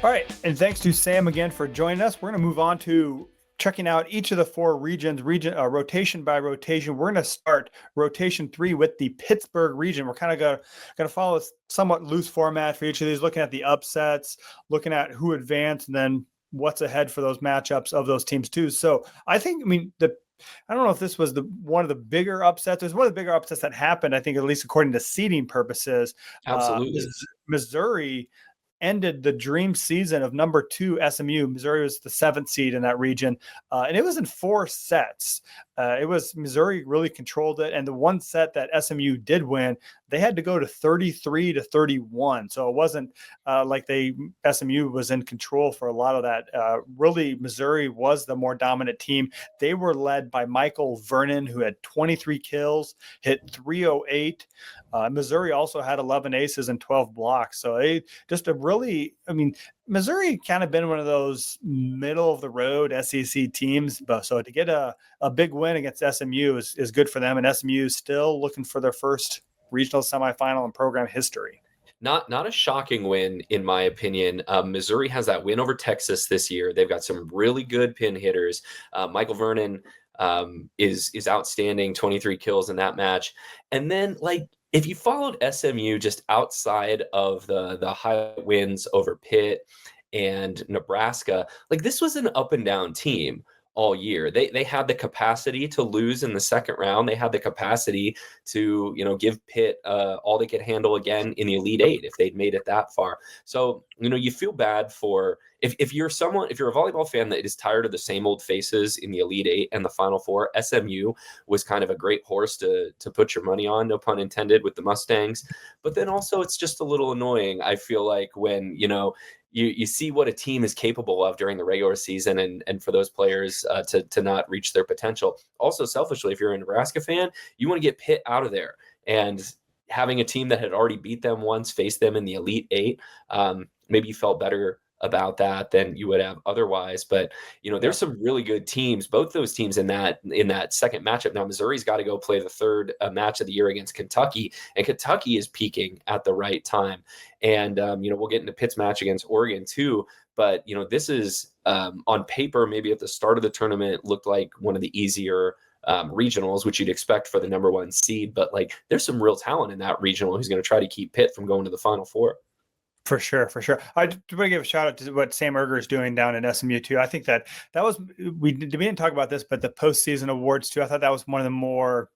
All right. And thanks to Sam again for joining us. We're going to move on to checking out each of the 4 regions, rotation by rotation. We're going to start rotation 3 with the Pittsburgh region. We're kind of going to follow a somewhat loose format for each of these, looking at the upsets, looking at who advanced, and then what's ahead for those matchups of those teams too. So I don't know if this was one of the bigger upsets. It was one of the bigger upsets that happened, I think, at least according to seeding purposes. Absolutely. Missouri ended the dream season of number 2 SMU. Missouri was the 7th seed in that region, and it was in 4 sets. it was Missouri really controlled it. And the one set that SMU did win, they had to go to 33-31. So it wasn't like SMU was in control for a lot of that. Really, Missouri was the more dominant team. They were led by Michael Vernon, who had 23 kills, hit 308. Missouri also had 11 aces and 12 blocks. So Missouri kind of been one of those middle of the road SEC teams. But so to get a big win against SMU is good for them. And SMU is still looking for their first regional semifinal in program history. Not a shocking win, in my opinion. Missouri has that win over Texas this year. They've got some really good pin hitters. Michael Vernon is outstanding, 23 kills in that match. And then, if you followed SMU just outside of the high wins over Pitt and Nebraska, this was an up and down team all year. They had the capacity to lose in the second round. They had the capacity to, give Pitt all they could handle again in the Elite Eight if they'd made it that far. So, you feel bad for if you're a volleyball fan that is tired of the same old faces in the Elite Eight and the Final Four. SMU was kind of a great horse to put your money on, no pun intended, with the Mustangs. But then also it's just a little annoying, I feel like, when, you see what a team is capable of during the regular season and for those players to not reach their potential. Also, selfishly, if you're a Nebraska fan, you want to get Pitt out of there. And having a team that had already beat them once, faced them in the Elite Eight, maybe you felt better about that than you would have otherwise. But, there's some really good teams, both those teams in that second matchup. Now, Missouri's got to go play the third match of the year against Kentucky, and Kentucky is peaking at the right time. And, we'll get into Pitt's match against Oregon too. But, this is on paper, maybe at the start of the tournament, looked like one of the easier regionals, which you'd expect for the number one seed. But there's some real talent in that regional who's going to try to keep Pitt from going to the Final Four. For sure. I want to give a shout out to what Sam Erger is doing down in SMU too. I think that was, we didn't talk about this, but the postseason awards too. I thought that was one of the more,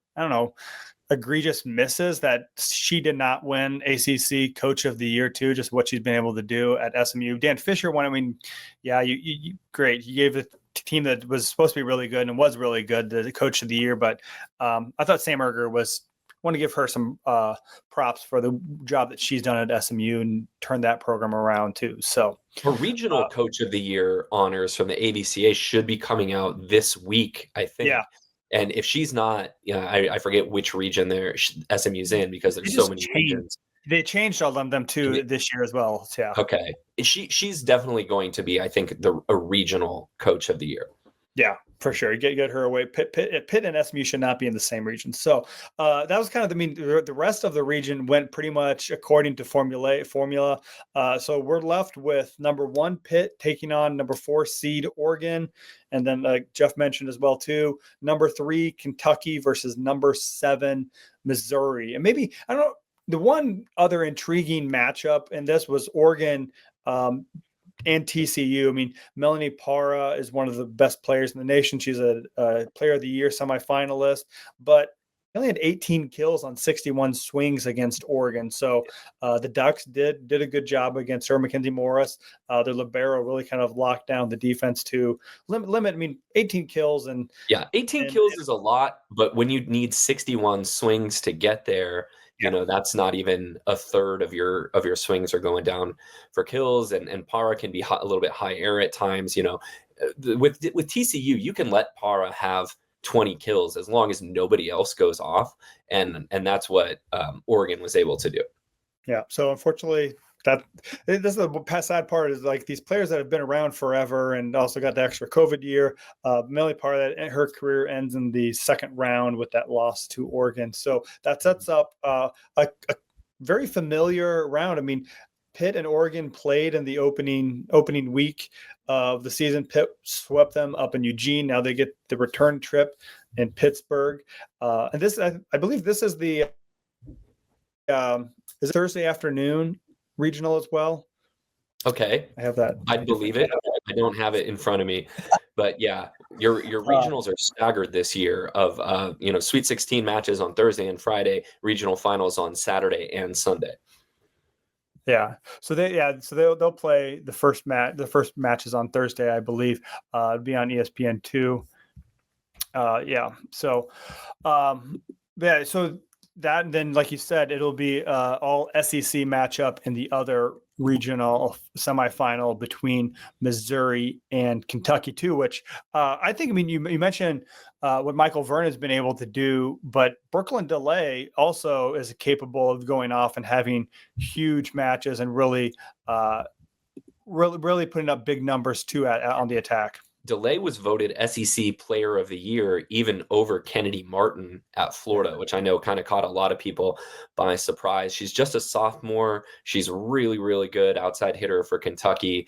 egregious misses that she did not win ACC Coach of the Year too. Just what she's been able to do at SMU. Dan Fisher won. You great. You gave the team that was supposed to be really good and was really good the Coach of the Year, but I thought Sam Erger want to give her some props for the job that she's done at SMU and turned that program around too. So her regional Coach of the Year honors from the ABCA should be coming out this week, I think. Yeah. And if she's not, I forget which region SMU's in, because there's so many regions. They changed all of them too this year as well. Yeah. Okay. She's definitely going to be, I think, a regional Coach of the Year. Yeah, for sure. Get her away. Pitt and SMU should not be in the same region. So that was kind of the rest of the region went pretty much according to formula. So we're left with number 1 Pitt taking on number 4 seed Oregon, and then Jeff mentioned as well too, number 3 Kentucky versus number 7 Missouri. And maybe the one other intriguing matchup, and this was Oregon. And TCU. Melanie Parra is one of the best players in the nation. She's a Player of the Year semifinalist, but he only had 18 kills on 61 swings against Oregon. So the Ducks did a good job against her. Mackenzie Morris, their libero, really kind of locked down the defense to limit. 18 kills and 18 kills is a lot, but when you need 61 swings to get there, that's not even a third of your swings are going down for kills, and Parra can be a little bit high air at times. With TCU, you can let Parra have 20 kills as long as nobody else goes off, and that's what Oregon was able to do. Yeah. So unfortunately, this is the sad part, is these players that have been around forever and also got the extra COVID year. Melanie Parra, her career ends in the second round with that loss to Oregon. So that sets up a very familiar round. Pitt and Oregon played in the opening week of the season. Pitt swept them up in Eugene. Now they get the return trip in Pittsburgh. And this, I believe this is the is it Thursday afternoon regional as well. Okay. I have that. I believe it. I don't have it in front of me, but yeah, your regionals are staggered this year of, Sweet 16 matches on Thursday and Friday, regional finals on Saturday and Sunday. Yeah. So they'll play the first match. The first match is on Thursday, I believe. It'll be on ESPN2. Yeah. So, yeah. So that then, like you said, it'll be all SEC matchup in the other regional semifinal between Missouri and Kentucky too. Which I think. I mean, you mentioned what Michael Verne has been able to do, but Brooklyn DeLay also is capable of going off and having huge matches and really putting up big numbers too on the attack. DeLay was voted SEC Player of the Year, even over Kennedy Martin at Florida, which I know kind of caught a lot of people by surprise. She's just a sophomore. She's really, really good outside hitter for Kentucky,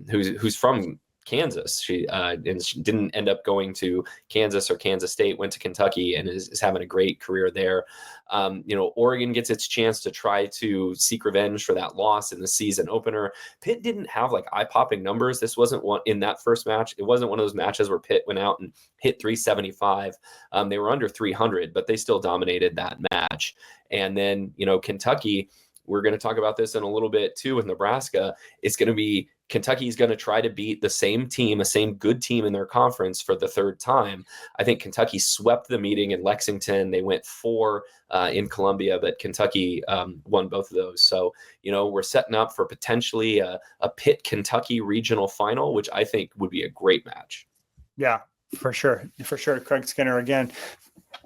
who's from Kansas. She didn't end up going to Kansas or Kansas State, went to Kentucky and is having a great career there. Oregon gets its chance to try to seek revenge for that loss in the season opener. Pitt didn't have like eye-popping numbers. This wasn't one in that first match. It wasn't one of those matches where Pitt went out and hit 375. They were under 300, but they still dominated that match. And then, Kentucky, we're going to talk about this in a little bit too with Nebraska. It's going to be Kentucky's going to try to beat the same good team in their conference for the third time. I think Kentucky swept the meeting in Lexington. They went 4 in Columbia, but Kentucky won both of those. So, we're setting up for potentially a Pitt-Kentucky regional final, which I think would be a great match. Yeah, for sure. For sure. Craig Skinner, again,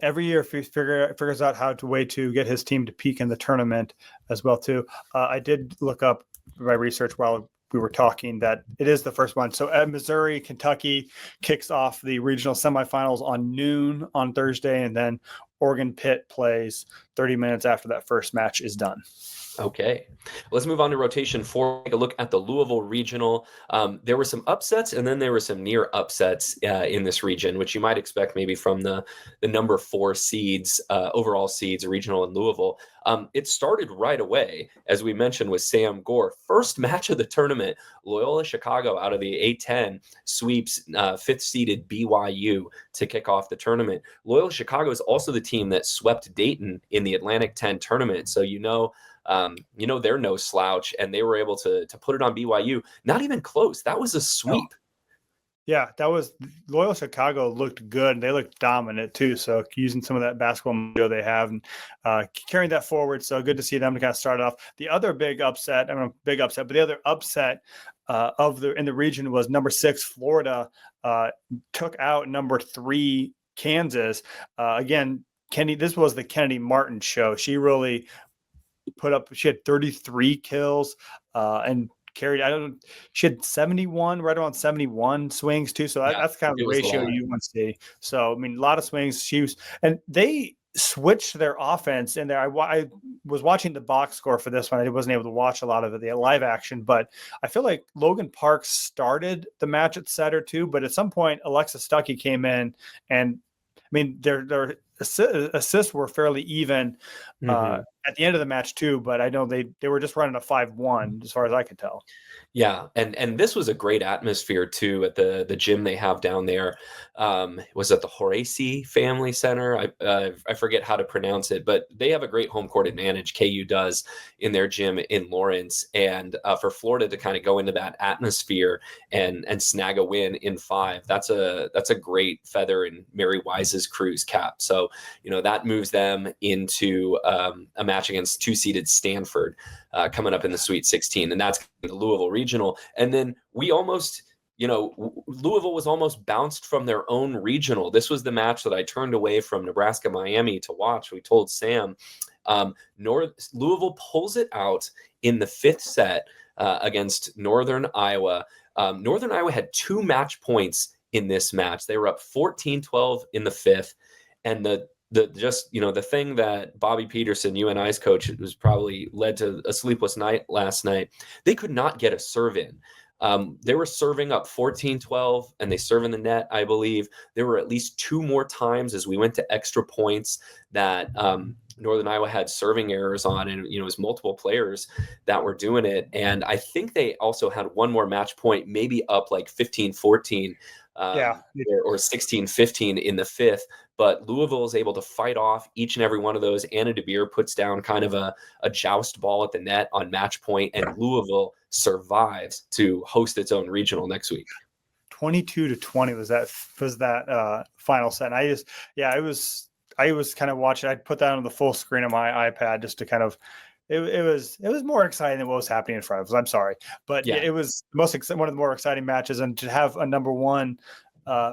every year if he figures out how to get his team to peak in the tournament as well too. I did look up my research while we were talking that it is the first one. So at Missouri, Kentucky kicks off the regional semifinals on noon on Thursday, and then Oregon Pitt plays 30 minutes after that first match is done. Okay, let's move on to rotation 4. Take a look at the Louisville regional. There were some upsets, and then there were some near upsets in this region, which you might expect maybe from the number 4 seeds, overall seeds, regional in Louisville. It started right away, as we mentioned, with Sam Gore. First match of the tournament, Loyola Chicago out of the A10 sweeps 5th-seeded BYU to kick off the tournament. Loyola Chicago is also the team that swept Dayton in the Atlantic 10 tournament, so they're no slouch, and they were able to put it on BYU. Not even close. That was a sweep. Oh. Yeah, that was Loyola Chicago looked good, and they looked dominant too. So using some of that basketball mojo they have and carrying that forward. So good to see them to kind of start off. The other big upset, but the other upset in the region was number 6 Florida took out number 3 Kansas. Again, this was the Kennedy Martin show. She really she had 33 kills and carried, she had 71, right around 71 swings too. So that's kind of the ratio you want to see. So, I mean, a lot of swings. And they switched their offense in there. I was watching the box score for this one. I wasn't able to watch a lot of the live action, but I feel like Logan Parks started the match at setter too. But at some point, Alexa Stuckey came in, and I mean, their assists were fairly even at the end of the match too, but I know they were just running a 5-1 as far as I could tell. Yeah, and this was a great atmosphere too at the gym they have down there. Was at the Horace Family Center. I forget how to pronounce it, but they have a great home court advantage. KU does in their gym in Lawrence, and for Florida to kind of go into that atmosphere and snag a win in 5, that's a great feather in Mary Wise's crew's cap. So that moves them into a match against 2-seeded Stanford coming up in the Sweet 16, and that's the Louisville regional. And then we almost, Louisville was almost bounced from their own regional. This was the match that I turned away from Nebraska Miami to watch. We told Sam, Louisville pulls it out in the 5th set against Northern Iowa. Northern Iowa had 2 match points in this match. They were up 14-12 in the 5th, and the thing that Bobby Peterson, UNI's coach, was probably led to a sleepless night last night, they could not get a serve in. They were serving up 14-12, and they serve in the net, I believe. There were at least 2 more times as we went to extra points that Northern Iowa had serving errors on, and it was multiple players that were doing it. And I think they also had 1 more match point, maybe up like 15-14. Or 16-15 in the 5th, but Louisville is able to fight off each and every one of those. Anna DeBeer puts down kind of a joust ball at the net on match point, and Louisville survives to host its own regional next week. 22-20 was that final set. And I was kind of watching. I put that on the full screen of my iPad just to kind of. It was more exciting than what was happening in front of us. I'm sorry, but yeah, it was one of the more exciting matches, and to have a number one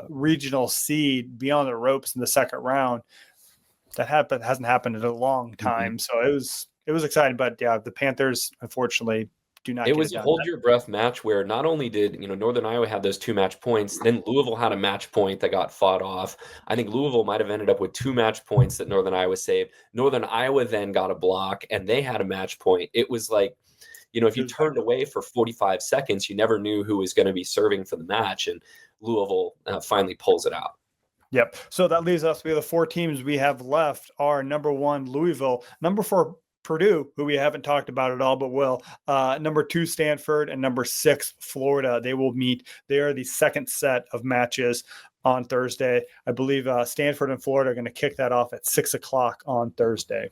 regional seed beyond the ropes in the second round, that hasn't happened in a long time. Mm-hmm. So it was exciting, but yeah, the Panthers unfortunately do not. It was a hold your breath match where not only did Northern Iowa have those 2 match points, then Louisville had a match point that got fought off. I think Louisville might have ended up with 2 match points that Northern Iowa saved. Northern Iowa then got a block and they had a match point. It was like, if you turned away for 45 seconds, you never knew who was going to be serving for the match, and Louisville finally pulls it out. Yep. So that leaves us with the 4 teams we have left are number 1, Louisville, number 4, Purdue, who we haven't talked about at all, but will. Number 2, Stanford, and number 6, Florida. They will meet. They are the second set of matches on Thursday. I believe Stanford and Florida are going to kick that off at 6:00 on Thursday.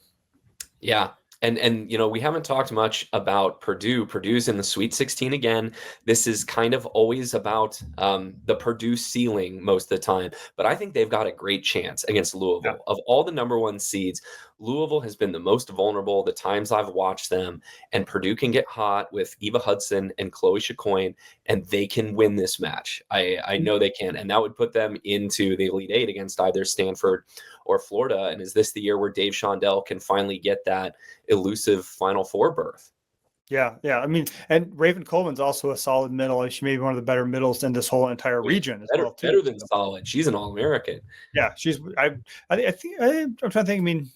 Yeah. And we haven't talked much about Purdue. Purdue's in the Sweet 16 again. This is kind of always about the Purdue ceiling most of the time. But I think they've got a great chance against Louisville. Yeah. Of all the number 1 seeds, Louisville has been the most vulnerable the times I've watched them. And Purdue can get hot with Eva Hudson and Chloe Chacoin, and they can win this match. I know they can. And that would put them into the Elite 8 against either Stanford or Florida. And is this the year where Dave Shondell can finally get that elusive Final Four berth? Yeah. I mean, and Raven Coleman's also a solid middle. She may be one of the better middles in this whole entire region as well. Better than solid. She's an All-American. Yeah, she's. I'm trying to think. I mean,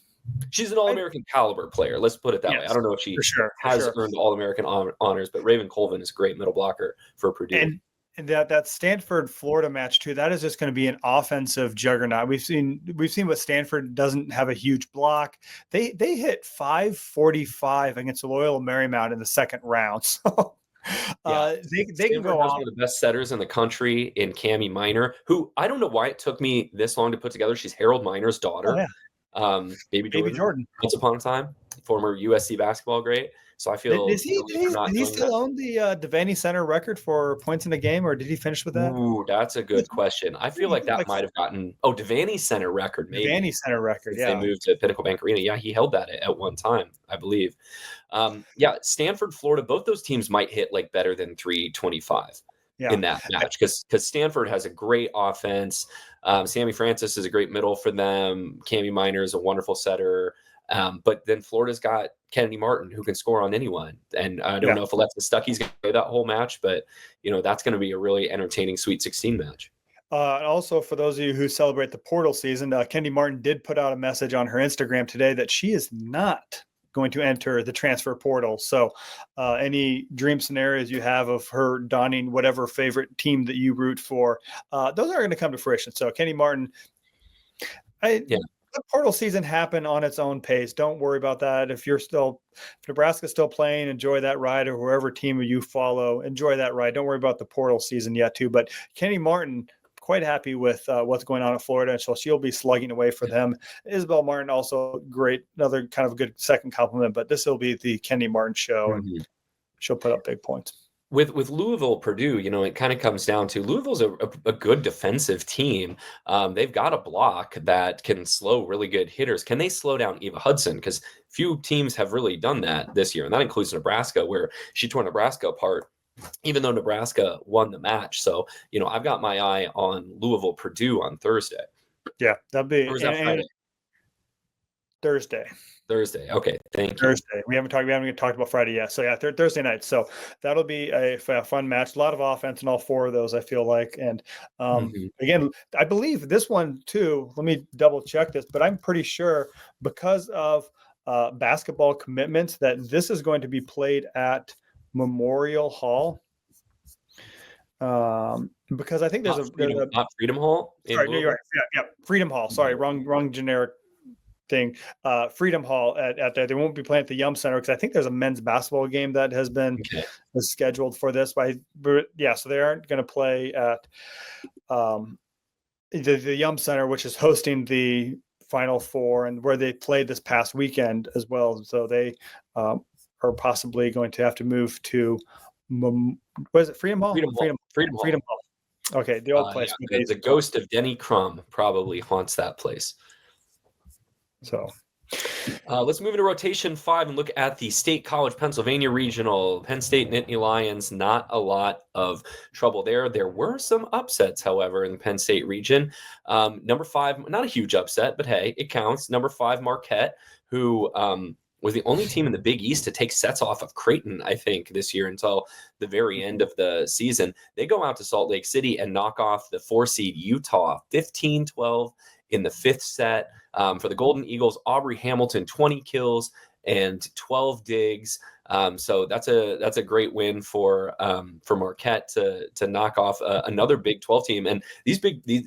she's an All-American caliber player. Let's put it that way. I don't know if she has earned All-American honors, but Raven Colvin is a great middle blocker for Purdue. And that Stanford Florida match too, that is just going to be an offensive juggernaut. We've seen what Stanford doesn't have a huge block. They hit 545 against Loyola Marymount in the second round. So they can go off. One of the best setters in the country in Cammie Minor, who I don't know why it took me this long to put together. She's Harold Minor's daughter. Oh, yeah. Baby Jordan. Once upon a time, former USC basketball great. So I feel. Does he still own the Devaney Center record for points in a game, or did he finish with that? Ooh, that's a good question. I feel like that might have gotten Devaney Center record. Maybe Devaney Center record. Yeah, they moved to Pinnacle Bank Arena. Yeah, he held that at one time, I believe. Stanford, Florida, both those teams might hit like better than 325 in that match because Stanford has a great offense. Sammy Francis is a great middle for them. Cammie Minor is a wonderful setter. But then Florida's got Kennedy Martin, who can score on anyone. And I don't know if Alexa Stuckey's going to play that whole match, but, that's going to be a really entertaining Sweet 16 match. Also, for those of you who celebrate the portal season, Kennedy Martin did put out a message on her Instagram today that she is not going to enter the transfer portal. So any dream scenarios you have of her donning whatever favorite team that you root for, those aren't going to come to fruition. So Kennedy Martin, the portal season happened on its own pace. Don't worry about that. If Nebraska's still playing, enjoy that ride, or whoever team you follow, enjoy that ride. Don't worry about the portal season yet too. But Kennedy Martin, quite happy with what's going on in Florida, and so she'll be slugging away for them. Isabel Martin, also great, another kind of good second compliment. But this will be the Kennedy Martin show, and she'll put up big points. With Louisville, Purdue, it kind of comes down to Louisville's a good defensive team. They've got a block that can slow really good hitters. Can they slow down Eva Hudson? Because few teams have really done that this year, and that includes Nebraska, where she tore Nebraska apart, even though Nebraska won the match. So, I've got my eye on Louisville, Purdue on Thursday. Yeah, that'll be Friday? Thursday. Okay, thank you. Thursday. We haven't talked about Friday yet. So Thursday night. So that'll be a fun match. A lot of offense in all 4 of those, I feel like. And again, I believe this one too. Let me double check this, but I'm pretty sure because of basketball commitments that this is going to be played at Memorial Hall. Because I think there's not Freedom Hall. Sorry, no, you're right. Yeah, Freedom Hall. Sorry, wrong generic thing. Freedom Hall at there. They won't be playing at the Yum Center because I think there's a men's basketball game that has been scheduled for this. So they aren't going to play at the Yum Center, which is hosting the Final Four and where they played this past weekend as well. So they are possibly going to have to move to what is it? Freedom Hall. Freedom Hall. Okay, the old place. The ghost of Denny Crum probably haunts that place. So let's move into rotation 5 and look at the State College Pennsylvania Regional. Penn State Nittany Lions, not a lot of trouble there. There were some upsets, however, in the Penn State region. Number 5, not a huge upset, but hey, it counts. Number 5, Marquette, who was the only team in the Big East to take sets off of Creighton, I think, this year until the very end of the season. They go out to Salt Lake City and knock off the 4-seed Utah 15-12 in the 5th set. For the Golden Eagles, Aubrey Hamilton, 20 kills and 12 digs. So that's a great win for Marquette to knock off another Big 12 team. And these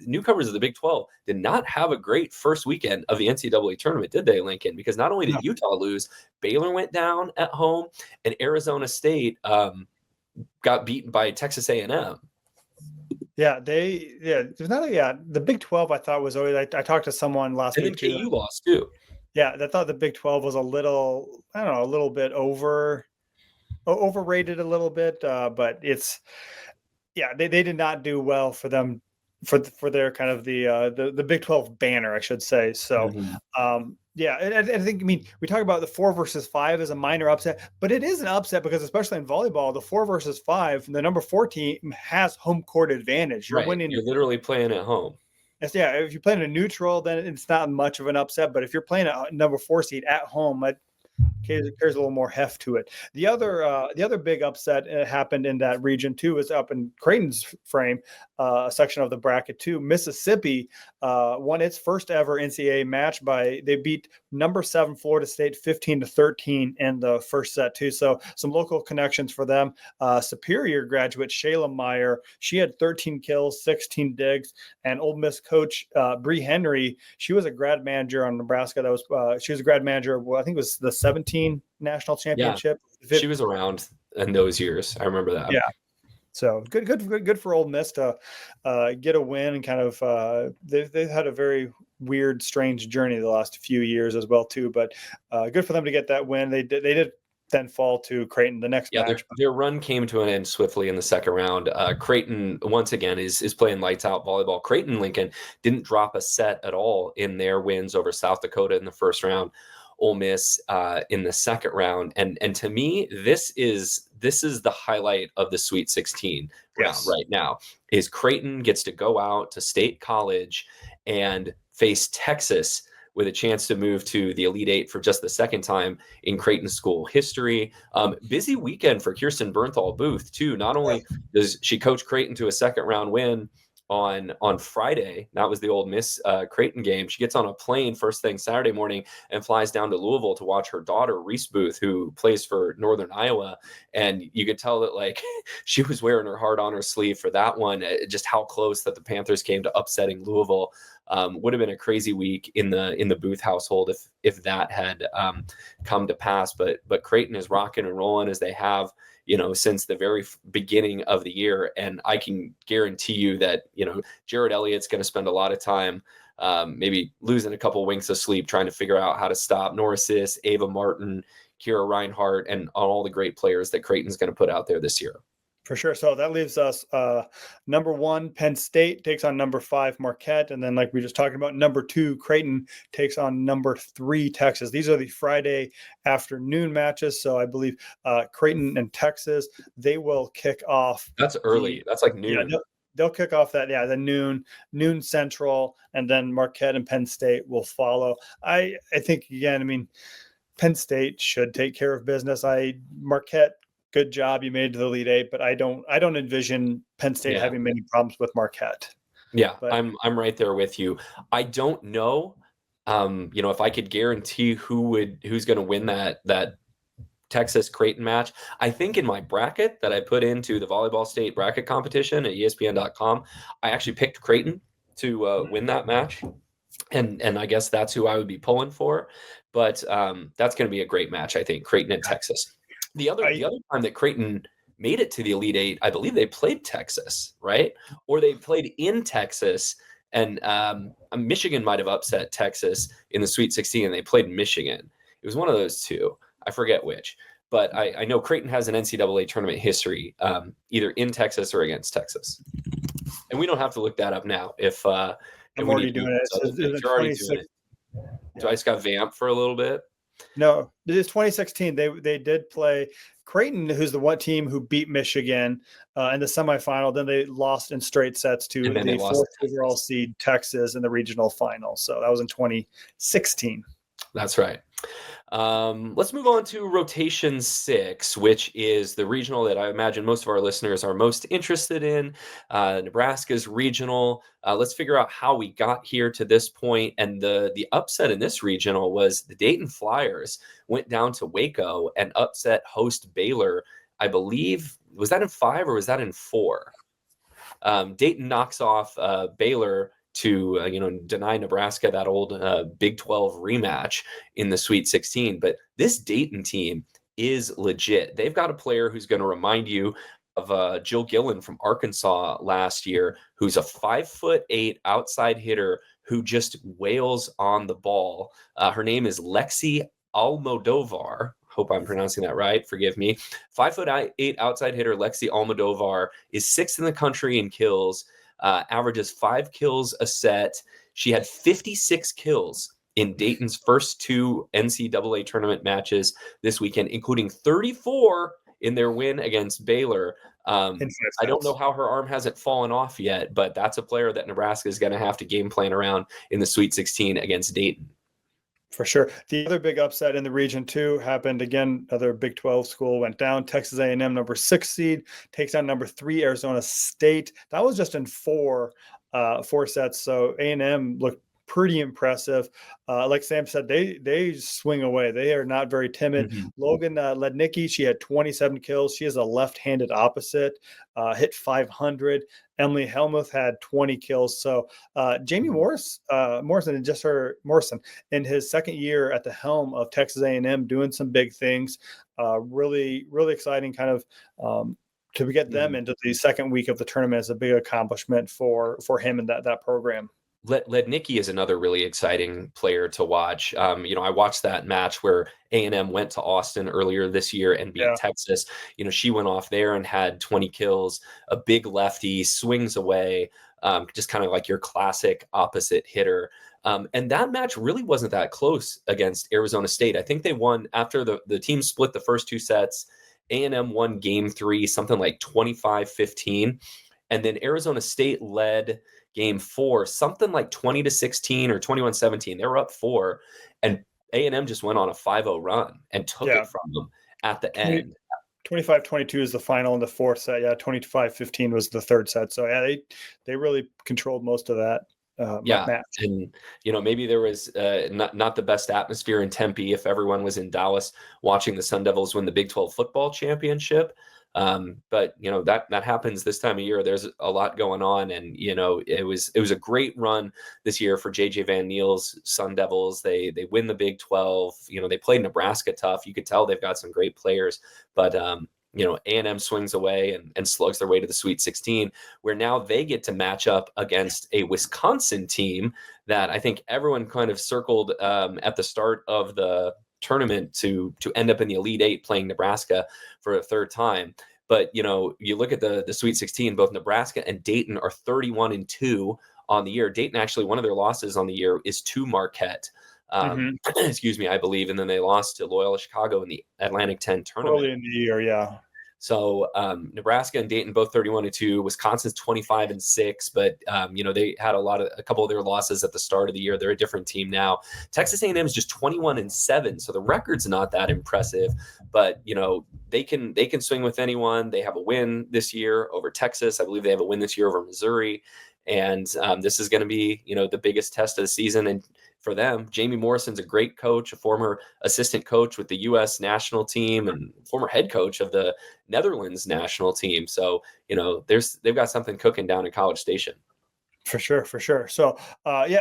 newcomers of the Big 12 did not have a great first weekend of the NCAA tournament, did they, Lincoln? Because not only did Utah lose, Baylor went down at home, and Arizona State got beaten by Texas A&M. There's the Big 12 I thought was always, I talked to someone last week too. And then KU lost too. Yeah, I thought the Big 12 was a little bit overrated a little bit, but they did not do well for them for their kind of the Big 12 banner, I should say. So, and I think, we talk about the 4 versus 5 as a minor upset, but it is an upset because especially in volleyball, the 4 versus 5, the number 4 team has home court advantage. You're winning. You're literally playing at home. If you're playing a neutral, then it's not much of an upset. But if you're playing a number 4 seed at home, that carries a little more heft to it. The other big upset happened in that region too is up in Creighton's frame, a section of the bracket too. Mississippi won its first ever NCAA match they beat number 7 Florida State 15-13 in the first set too. So some local connections for them. Superior graduate Shayla Meyer, she had 13 kills, 16 digs, and Ole Miss coach Bree Henry, she was a grad manager on Nebraska. She was a grad manager. Well, I think it was the 17 national championship. Yeah, she was around in those years. I remember that. Yeah. So good for Ole Miss to get a win, and kind of they've had a very weird, strange journey the last few years as well too. But good for them to get that win. They did then fall to Creighton the next match. Their run came to an end swiftly in the second round. Creighton once again is playing lights out volleyball. Creighton, Lincoln, didn't drop a set at all in their wins over South Dakota in the first round. Ole Miss in the second round, and to me, this is the highlight of the Sweet 16 round right now. Is Creighton gets to go out to State College and face Texas with a chance to move to the Elite Eight for just the second time in Creighton school history. Busy weekend for Kirsten Bernthal Booth too. Not only does she coach Creighton to a second round win on Friday. That was the Ole Miss Creighton game. She gets on a plane first thing Saturday morning and flies down to Louisville to watch her daughter, Reese Booth, who plays for Northern Iowa. And you could tell that she was wearing her heart on her sleeve for that one, just how close that the Panthers came to upsetting Louisville. Would have been a crazy week in the Booth household if that had come to pass. But Creighton is rocking and rolling as they have, since the very beginning of the year. And I can guarantee you that, Jared Elliott's going to spend a lot of time maybe losing a couple winks of sleep trying to figure out how to stop Norris, Ava Martin, Kira Reinhart, and all the great players that Creighton's going to put out there this year. For sure. So that leaves us number 1, Penn State takes on number 5, Marquette. And then, like we just talking about, number 2, Creighton takes on number 3, Texas. These are the Friday afternoon matches. So I believe Creighton and Texas, they will kick off. That's early. That's like noon. Yeah, they'll kick off the noon Central, and then Marquette and Penn State will follow. I think, again, Penn State should take care of business. Marquette, good job, you made it to the Elite Eight, but I don't envision Penn State having many problems with Marquette. Yeah, but I'm right there with you. I don't know, if I could guarantee who's going to win that Texas Creighton match. I think in my bracket that I put into the Volleyball State bracket competition at ESPN.com, I actually picked Creighton to win that match. And I guess that's who I would be pulling for. But that's going to be a great match, I think, Creighton and Texas. The other time that Creighton made it to the Elite Eight, I believe they played Texas, right? Or they played in Texas, and Michigan might have upset Texas in the Sweet 16, and they played Michigan. It was one of those two. I forget which. But I know Creighton has an NCAA tournament history, either in Texas or against Texas. And we don't have to look that up now if I'm already doing it. If you're already doing it. So I just got vamped for a little bit. No, it is 2016. They did play Creighton, who's the one team who beat Michigan in the semifinal. Then they lost in straight sets to the fourth overall seed Texas in the regional final. So that was in 2016. That's right. Let's move on to rotation 6, which is the regional that I imagine most of our listeners are most interested in. Nebraska's regional. Let's figure out how we got here to this point. And the upset in this regional was the Dayton Flyers went down to Waco and upset host Baylor. I believe, was that in 5 or was that in 4? Dayton knocks off Baylor to deny Nebraska that old Big 12 rematch in the Sweet 16. But this Dayton team is legit. They've got a player who's going to remind you of Jill Gillen from Arkansas last year, who's a 5'8" outside hitter who just wails on the ball. Her name is Lexi Almodovar. Hope I'm pronouncing that right. Forgive me. 5'8" outside hitter Lexi Almodovar is 6th in the country in kills. Averages 5 kills a set. She had 56 kills in Dayton's first 2 NCAA tournament matches this weekend, including 34 in their win against Baylor. I don't know how her arm hasn't fallen off yet, but that's a player that Nebraska is going to have to game plan around in the Sweet 16 against Dayton. For sure. The other big upset in the region too happened again. Another Big 12 school went down. Texas A&M, number 6 seed, takes on number 3 Arizona State. That was just in 4 sets. So A&M looked pretty impressive. Like Sam said, they swing away. They are not very timid. Mm-hmm. Logan Lednicki, she had 27 kills. She is a left-handed opposite, hit 500. Emily Helmuth had 20 kills. So Jamie Morrison in his second year at the helm of Texas A&M, doing some big things. Really, really exciting kind of to get them into the second week of the tournament is a big accomplishment for him and that program. Lednicki is another really exciting player to watch. I watched that match where A&M went to Austin earlier this year and beat Texas. She went off there and had 20 kills, a big lefty, swings away, just kind of like your classic opposite hitter. And that match really wasn't that close against Arizona State. I think they won after the team split the first 2 sets. A&M won game 3, something like 25-15. And then Arizona State led game 4, something like 20-16 or 21-17. They were up 4, and A&M just went on a 5-0 run and took it from them at the end. 25-22 is the final in the 4th set. Yeah, 25-15 was the 3rd set. So yeah, they really controlled most of that match. And maybe there was not the best atmosphere in Tempe if everyone was in Dallas watching the Sun Devils win the Big 12 football championship. But that happens this time of year. There's a lot going on, and it was a great run this year for JJ Van Niel's Sun Devils. They win the Big 12. They played Nebraska tough. You could tell they've got some great players, but A&M swings away and slugs their way to the Sweet 16, where now they get to match up against a Wisconsin team that I think everyone kind of circled at the start of the tournament to end up in the Elite 8 playing Nebraska for a 3rd time. But, you look at the Sweet 16, both Nebraska and Dayton are 31-2 on the year. Dayton, actually, one of their losses on the year is to Marquette. Excuse me, I believe. And then they lost to Loyola Chicago in the Atlantic 10 tournament. Early in the year, yeah. So Nebraska and Dayton both 31-2. Wisconsin's 25-6, but they had a couple of their losses at the start of the year. They're a different team now. Texas A&M is just 21-7, so the record's not that impressive. But they can swing with anyone. They have a win this year over Texas. I believe they have a win this year over Missouri. And this is going to be the biggest test of the season. And for them, Jamie Morrison's a great coach, a former assistant coach with the U.S. national team and former head coach of the Netherlands national team. So, they've got something cooking down in College Station. For sure. So,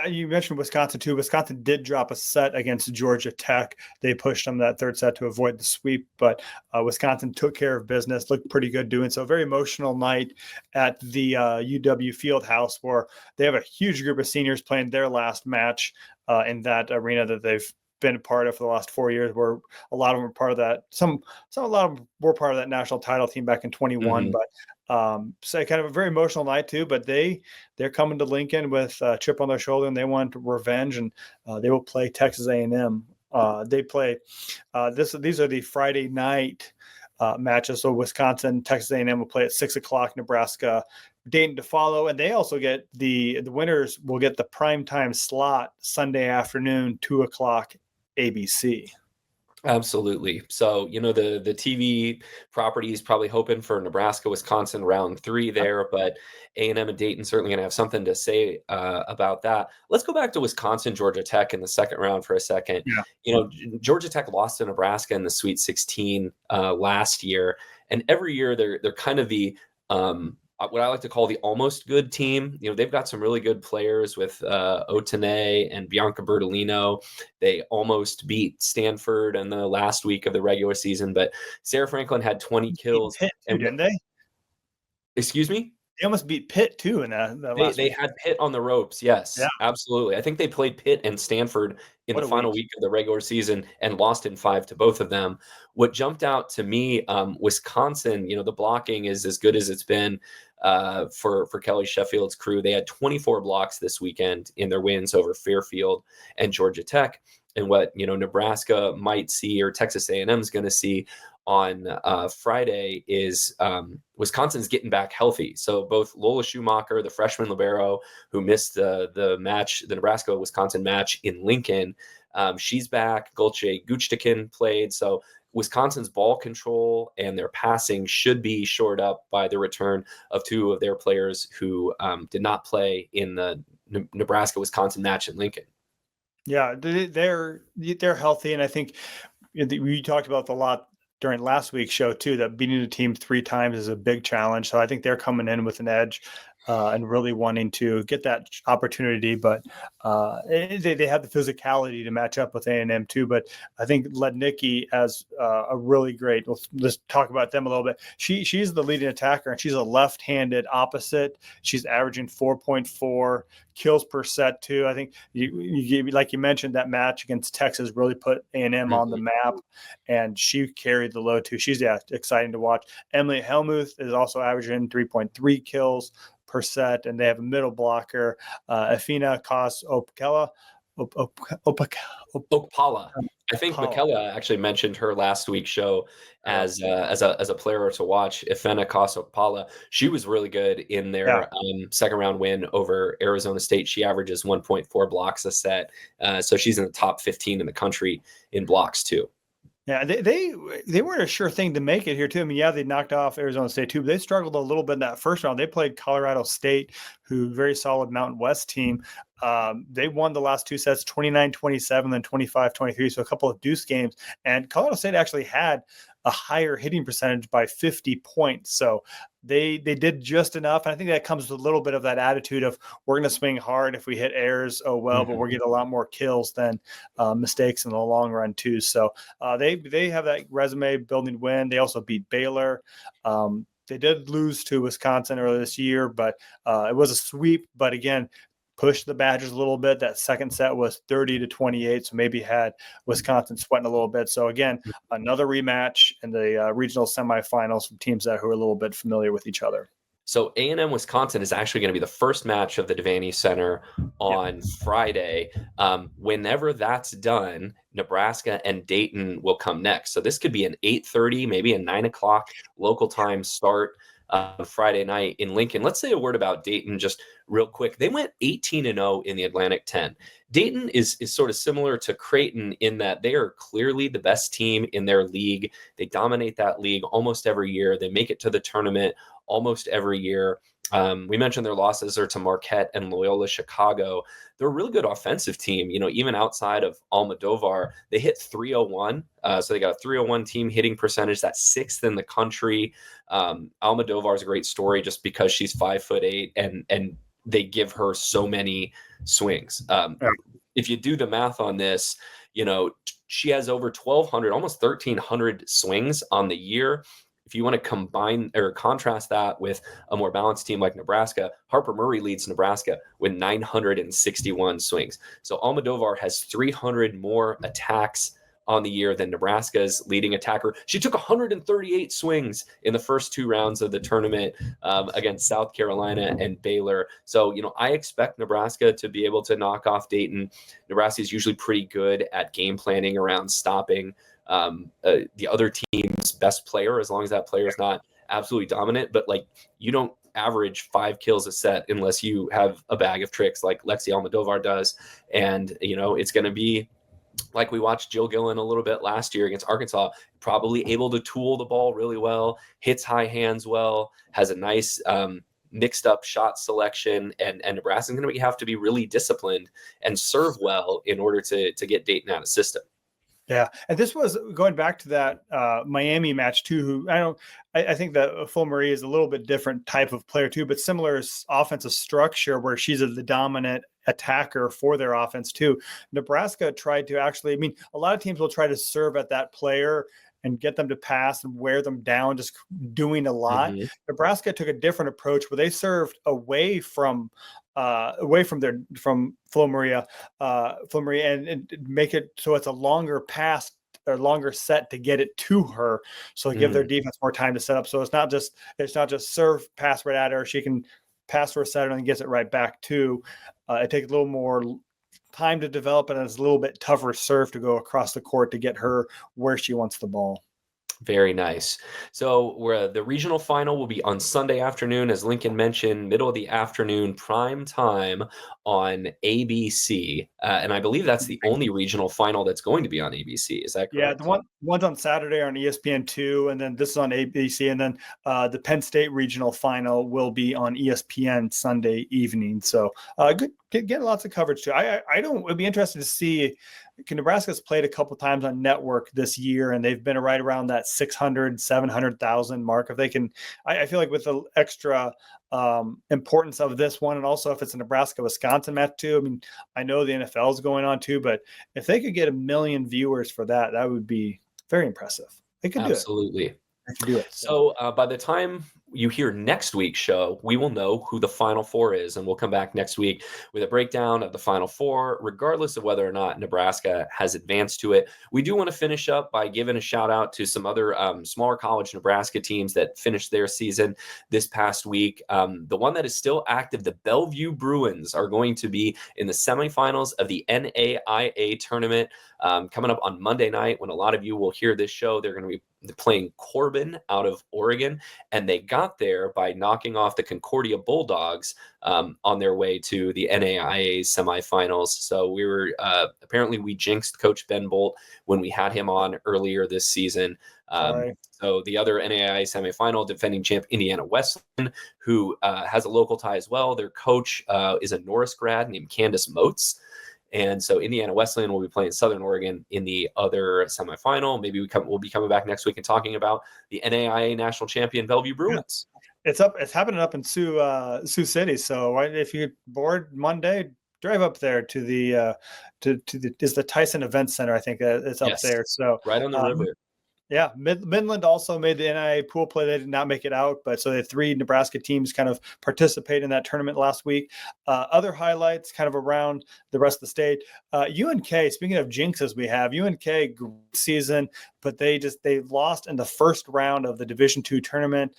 you mentioned Wisconsin too. Wisconsin did drop a set against Georgia Tech. They pushed them that 3rd set to avoid the sweep, but Wisconsin took care of business, looked pretty good doing so. Very emotional night at the UW Fieldhouse, where they have a huge group of seniors playing their last match in that arena that they've been a part of for the last 4 years, where a lot of them were part of that. A lot of them were part of that national title team back in 21, but So kind of a very emotional night too, but they're coming to Lincoln with a chip on their shoulder, and they want revenge, and they will play Texas A&M. They play these are the Friday night matches. So Wisconsin, Texas A&M will play at 6:00. Nebraska, Dayton to follow, and they also get the winners will get the primetime slot Sunday afternoon, 2:00 ABC. Absolutely. So, the TV property is probably hoping for Nebraska, Wisconsin round 3 there, but A&M and Dayton certainly going to have something to say about that. Let's go back to Wisconsin, Georgia Tech in the second round for a second. Yeah. Georgia Tech lost to Nebraska in the Sweet 16 last year, and every year they're kind of the what I like to call the almost good team. They've got some really good players with Otene and Bianca Bertolino. They almost beat Stanford in the last week of the regular season, but Sarah Franklin had 20 kills. Pitt too, didn't they? Excuse me? They almost beat Pitt too in that last They week. had Pitt on the ropes. Yes, Yeah. absolutely. I think they played Pitt and Stanford in the final week of the regular season and lost in 5 to both of them. What jumped out to me, Wisconsin, the blocking is as good as it's been for Kelly Sheffield's crew. They had 24 blocks this weekend in their wins over Fairfield and Georgia Tech. And what, Nebraska might see, or Texas A&M is going to see on Friday, is Wisconsin's getting back healthy. So both Lola Schumacher, the freshman libero who missed the Nebraska-Wisconsin match in Lincoln, she's back. Gulce Guchtikin played. So Wisconsin's ball control and their passing should be shored up by the return of 2 of their players who did not play in the Nebraska-Wisconsin match in Lincoln. Yeah, they're healthy, and I think we talked about a lot during last week's show too, that beating a team 3 times is a big challenge. So I think they're coming in with an edge and really wanting to get that opportunity. But they have the physicality to match up with A&M too. But I think Lednicki has a really great. Let's talk about them a little bit. She's the leading attacker, and she's a left-handed opposite. She's averaging 4.4 kills per set too. I think you like you mentioned, that match against Texas really put A&M on the map, and she carried the load too. She's exciting to watch. Emily Helmuth is also averaging 3.3 kills per set, and they have a middle blocker, Afina Kos Opala. I think Michaela actually mentioned her last week's show as a player to watch. Afina Kos Opala, she was really good in their second round win over Arizona State. She averages 1.4 blocks a set, so she's in the top 15 in the country in blocks too. Yeah, they weren't a sure thing to make it here too. I mean, they knocked off Arizona State too, but they struggled a little bit in that first round. They played Colorado State, who very solid Mountain West team. They won the last 2 sets, 29-27, then 25-23. So a couple of deuce games, and Colorado State actually had a higher hitting percentage by 50 points. So they did just enough. And I think that comes with a little bit of that attitude of, we're going to swing hard. If we hit errors, oh well, but we're getting a lot more kills than mistakes in the long run too. So they have that resume building win. They also beat Baylor. They did lose to Wisconsin earlier this year, but it was a sweep. But again, pushed the Badgers a little bit. That second set was 30-28, so maybe had Wisconsin sweating a little bit. So again, another rematch in the regional semifinals from teams that who are a little bit familiar with each other. So A&M Wisconsin is actually going to be the first match of the Devaney Center on Friday. Whenever that's done, Nebraska and Dayton will come next. So this could be an 8:30, maybe a 9 o'clock local time start Friday night in Lincoln. Let's say a word about Dayton just real quick. They went 18-0 in the Atlantic 10. Dayton is sort of similar to Creighton in that they are clearly the best team in their league. They dominate that league almost every year. They make it to the tournament almost every year. We mentioned their losses are to Marquette and Loyola Chicago. They're a really good offensive team. Even outside of Almodovar, they hit 301. So they got a 301 team hitting percentage. That's 6th in the country. Almodovar is a great story just because she's 5'8" and they give her so many swings. If you do the math on this, she has over 1,200, almost 1,300 swings on the year. If you want to combine or contrast that with a more balanced team like Nebraska, Harper Murray leads Nebraska with 961 swings. So Almodovar has 300 more attacks on the year than Nebraska's leading attacker. She took 138 swings in the first 2 rounds of the tournament against South Carolina and Baylor. So, I expect Nebraska to be able to knock off Dayton. Nebraska is usually pretty good at game planning around stopping the other team's best player, as long as that player is not absolutely dominant. But you don't average 5 kills a set unless you have a bag of tricks like Lexi Almodovar does. And, it's going to be like we watched Jill Gillen a little bit last year against Arkansas, probably able to tool the ball really well, hits high hands well, has a nice mixed up shot selection, and Nebraska's going to have to be really disciplined and serve well in order to get Dayton out of system. Yeah, and this was going back to that Miami match too. I think that Full Marie is a little bit different type of player too, but similar offensive structure where she's the dominant attacker for their offense too. Nebraska tried to actually, a lot of teams will try to serve at that player and get them to pass and wear them down, just doing a lot. Mm-hmm. Nebraska took a different approach where they served away from Flo Maria and make it so it's a longer pass or longer set to get it to her. So give their defense more time to set up. So it's not just serve, pass right at her. She can pass for a setter and then gets it right back to. It takes a little more time to develop, and it's a little bit tougher serve to go across the court to get her where she wants the ball. Very nice. So the regional final will be on Sunday afternoon, as Lincoln mentioned, middle of the afternoon, prime time on ABC. And I believe that's the only regional final that's going to be on ABC. Is that correct? Yeah, the one's on Saturday on ESPN2, and then this is on ABC. And then the Penn State regional final will be on ESPN Sunday evening. So get lots of coverage too. It'd be interested to see. Nebraska's played a couple times on network this year, and they've been right around that 600, 700,000 mark. If they can, I feel like with the extra importance of this one, and also if it's a Nebraska-Wisconsin match too. I know the NFL is going on too, but if they could get 1 million viewers for that, that would be very impressive. They could do it. Absolutely. They could do it. So by the time you hear next week's show, we will know who the Final Four is, and we'll come back next week with a breakdown of the Final Four, regardless of whether or not Nebraska has advanced to it. We do want to finish up by giving a shout out to some other smaller college Nebraska teams that finished their season this past week. The one that is still active, the Bellevue Bruins, are going to be in the semifinals of the NAIA tournament coming up on Monday night. When a lot of you will hear this show, they're going to be playing Corbin out of Oregon, and they got there by knocking off the Concordia Bulldogs on their way to the NAIA semifinals. So apparently we jinxed Coach Ben Bolt when we had him on earlier this season. So the other NAIA semifinal, defending champ Indiana Wesleyan, who has a local tie as well. Their coach is a Norris grad named Candace Moats. And so Indiana Wesleyan will be playing Southern Oregon in the other semifinal. Maybe we'll be coming back next week and talking about the NAIA national champion Bellevue Bruins. Yeah. It's happening up in Sioux City. So if you're bored Monday, drive up there to the Tyson Event Center. I think it's up there. So right on the river. Yeah, Midland also made the NIA pool play. They did not make it out, but so they had 3 Nebraska teams kind of participate in that tournament last week. Other highlights kind of around the rest of the state. UNK, speaking of jinxes we have, UNK great season, but they lost in the first round of the Division II tournament.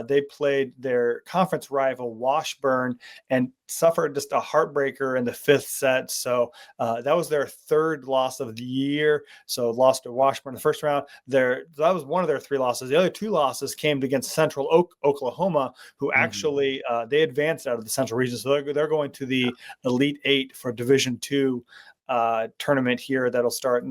They played their conference rival Washburn and suffered just a heartbreaker in the 5th set. So that was their 3rd loss of the year. So lost to Washburn in the first round. That was one of their 3 losses. The other 2 losses came against Central Oklahoma, who actually they advanced out of the Central region. So they're going to the Elite 8 for Division II tournament here that'll start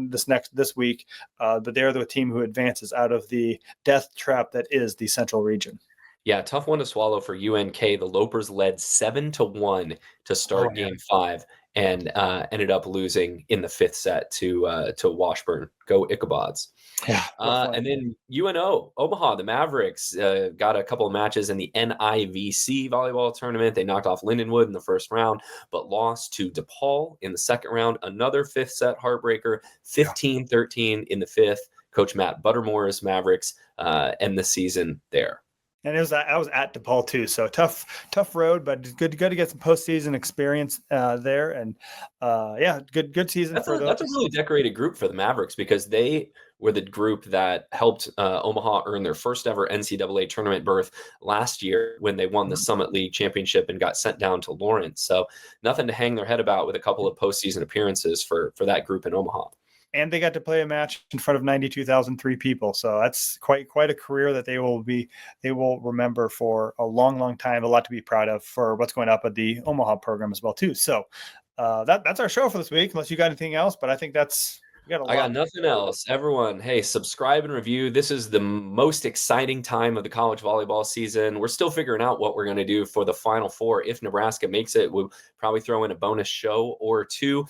this week. But they're the team who advances out of the death trap that is the Central region. Yeah, tough one to swallow for UNK. The Lopers led 7-1 to start Game 5 and ended up losing in the 5th set to Washburn. Go Ichabods. Yeah. And then UNO, Omaha, the Mavericks got a couple of matches in the NIVC volleyball tournament. They knocked off Lindenwood in the first round, but lost to DePaul in the second round. Another 5th set heartbreaker, 15-13 in the 5th. Coach Matt Buttermore's Mavericks end the season there. And I was at DePaul too, so tough road, but good to get some postseason experience there, and good season That's for those. a really decorated group for the Mavericks because they were the group that helped Omaha earn their first ever NCAA tournament berth last year when they won the Summit League championship and got sent down to Lawrence. So nothing to hang their head about with a couple of postseason appearances for that group in Omaha. And they got to play a match in front of 92,003 people. So that's quite a career that they will remember for a long time. A lot to be proud of for what's going up at the Omaha program as well too. So that's our show for this week, unless you got anything else, but I think I got nothing else. Everyone, hey, subscribe and review. This is the most exciting time of the college volleyball season. We're still figuring out what we're going to do for the Final Four. If Nebraska makes it, we'll probably throw in a bonus show or two.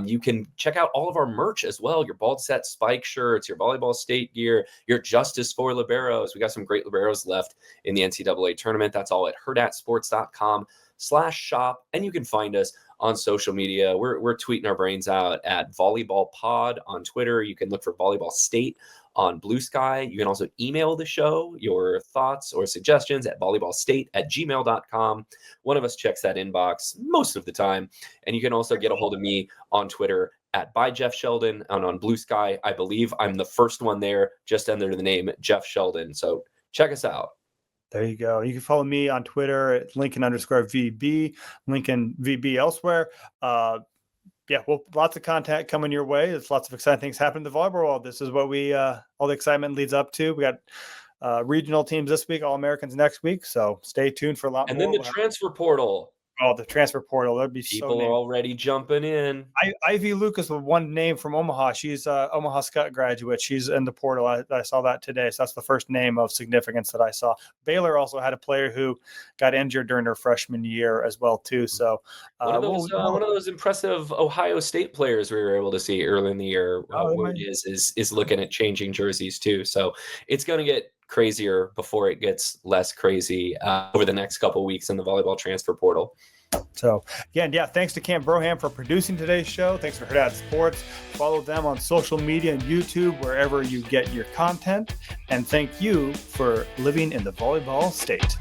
You can check out all of our merch as well. Your Bald Set Spike shirts, your Volleyball State gear, your Justice for Liberos. We got some great Liberos left in the NCAA tournament. That's all at hurrdatsports.com/shop. And you can find us on social media. We're tweeting our brains out at Volleyball Pod on Twitter. You can look for Volleyball State on Blue Sky. You can also email the show your thoughts or suggestions at volleyballstate@gmail.com. One of us checks that inbox most of the time. And you can also get a hold of me on Twitter at @ByJeffSheldon, and on Blue Sky, I believe I'm the first one there, just under the name Jeff Sheldon. So check us out. There you go. You can follow me on Twitter at Lincoln_VB, Lincoln VB elsewhere. Lots of content coming your way. There's lots of exciting things happening in the volleyball world. This is what all the excitement leads up to. We got regional teams this week, All-Americans next week. So stay tuned for a lot more. And then the transfer portal. Oh, the transfer portal. That'd be People are already jumping in. Ivy Lucas with one name from Omaha. She's Omaha Scott graduate. She's in the portal. I saw that today. So that's the first name of significance that I saw. Baylor also had a player who got injured during her freshman year as well too. So one of those impressive Ohio State players we were able to see early in the year. Word is looking at changing jerseys too. So it's going to get crazier before it gets less crazy over the next couple of weeks in the volleyball transfer portal. So again, thanks to Kahm Broham for producing today's show. Thanks for Hurrdat Sports. Follow them on social media and YouTube, wherever you get your content. And thank you for living in the volleyball state.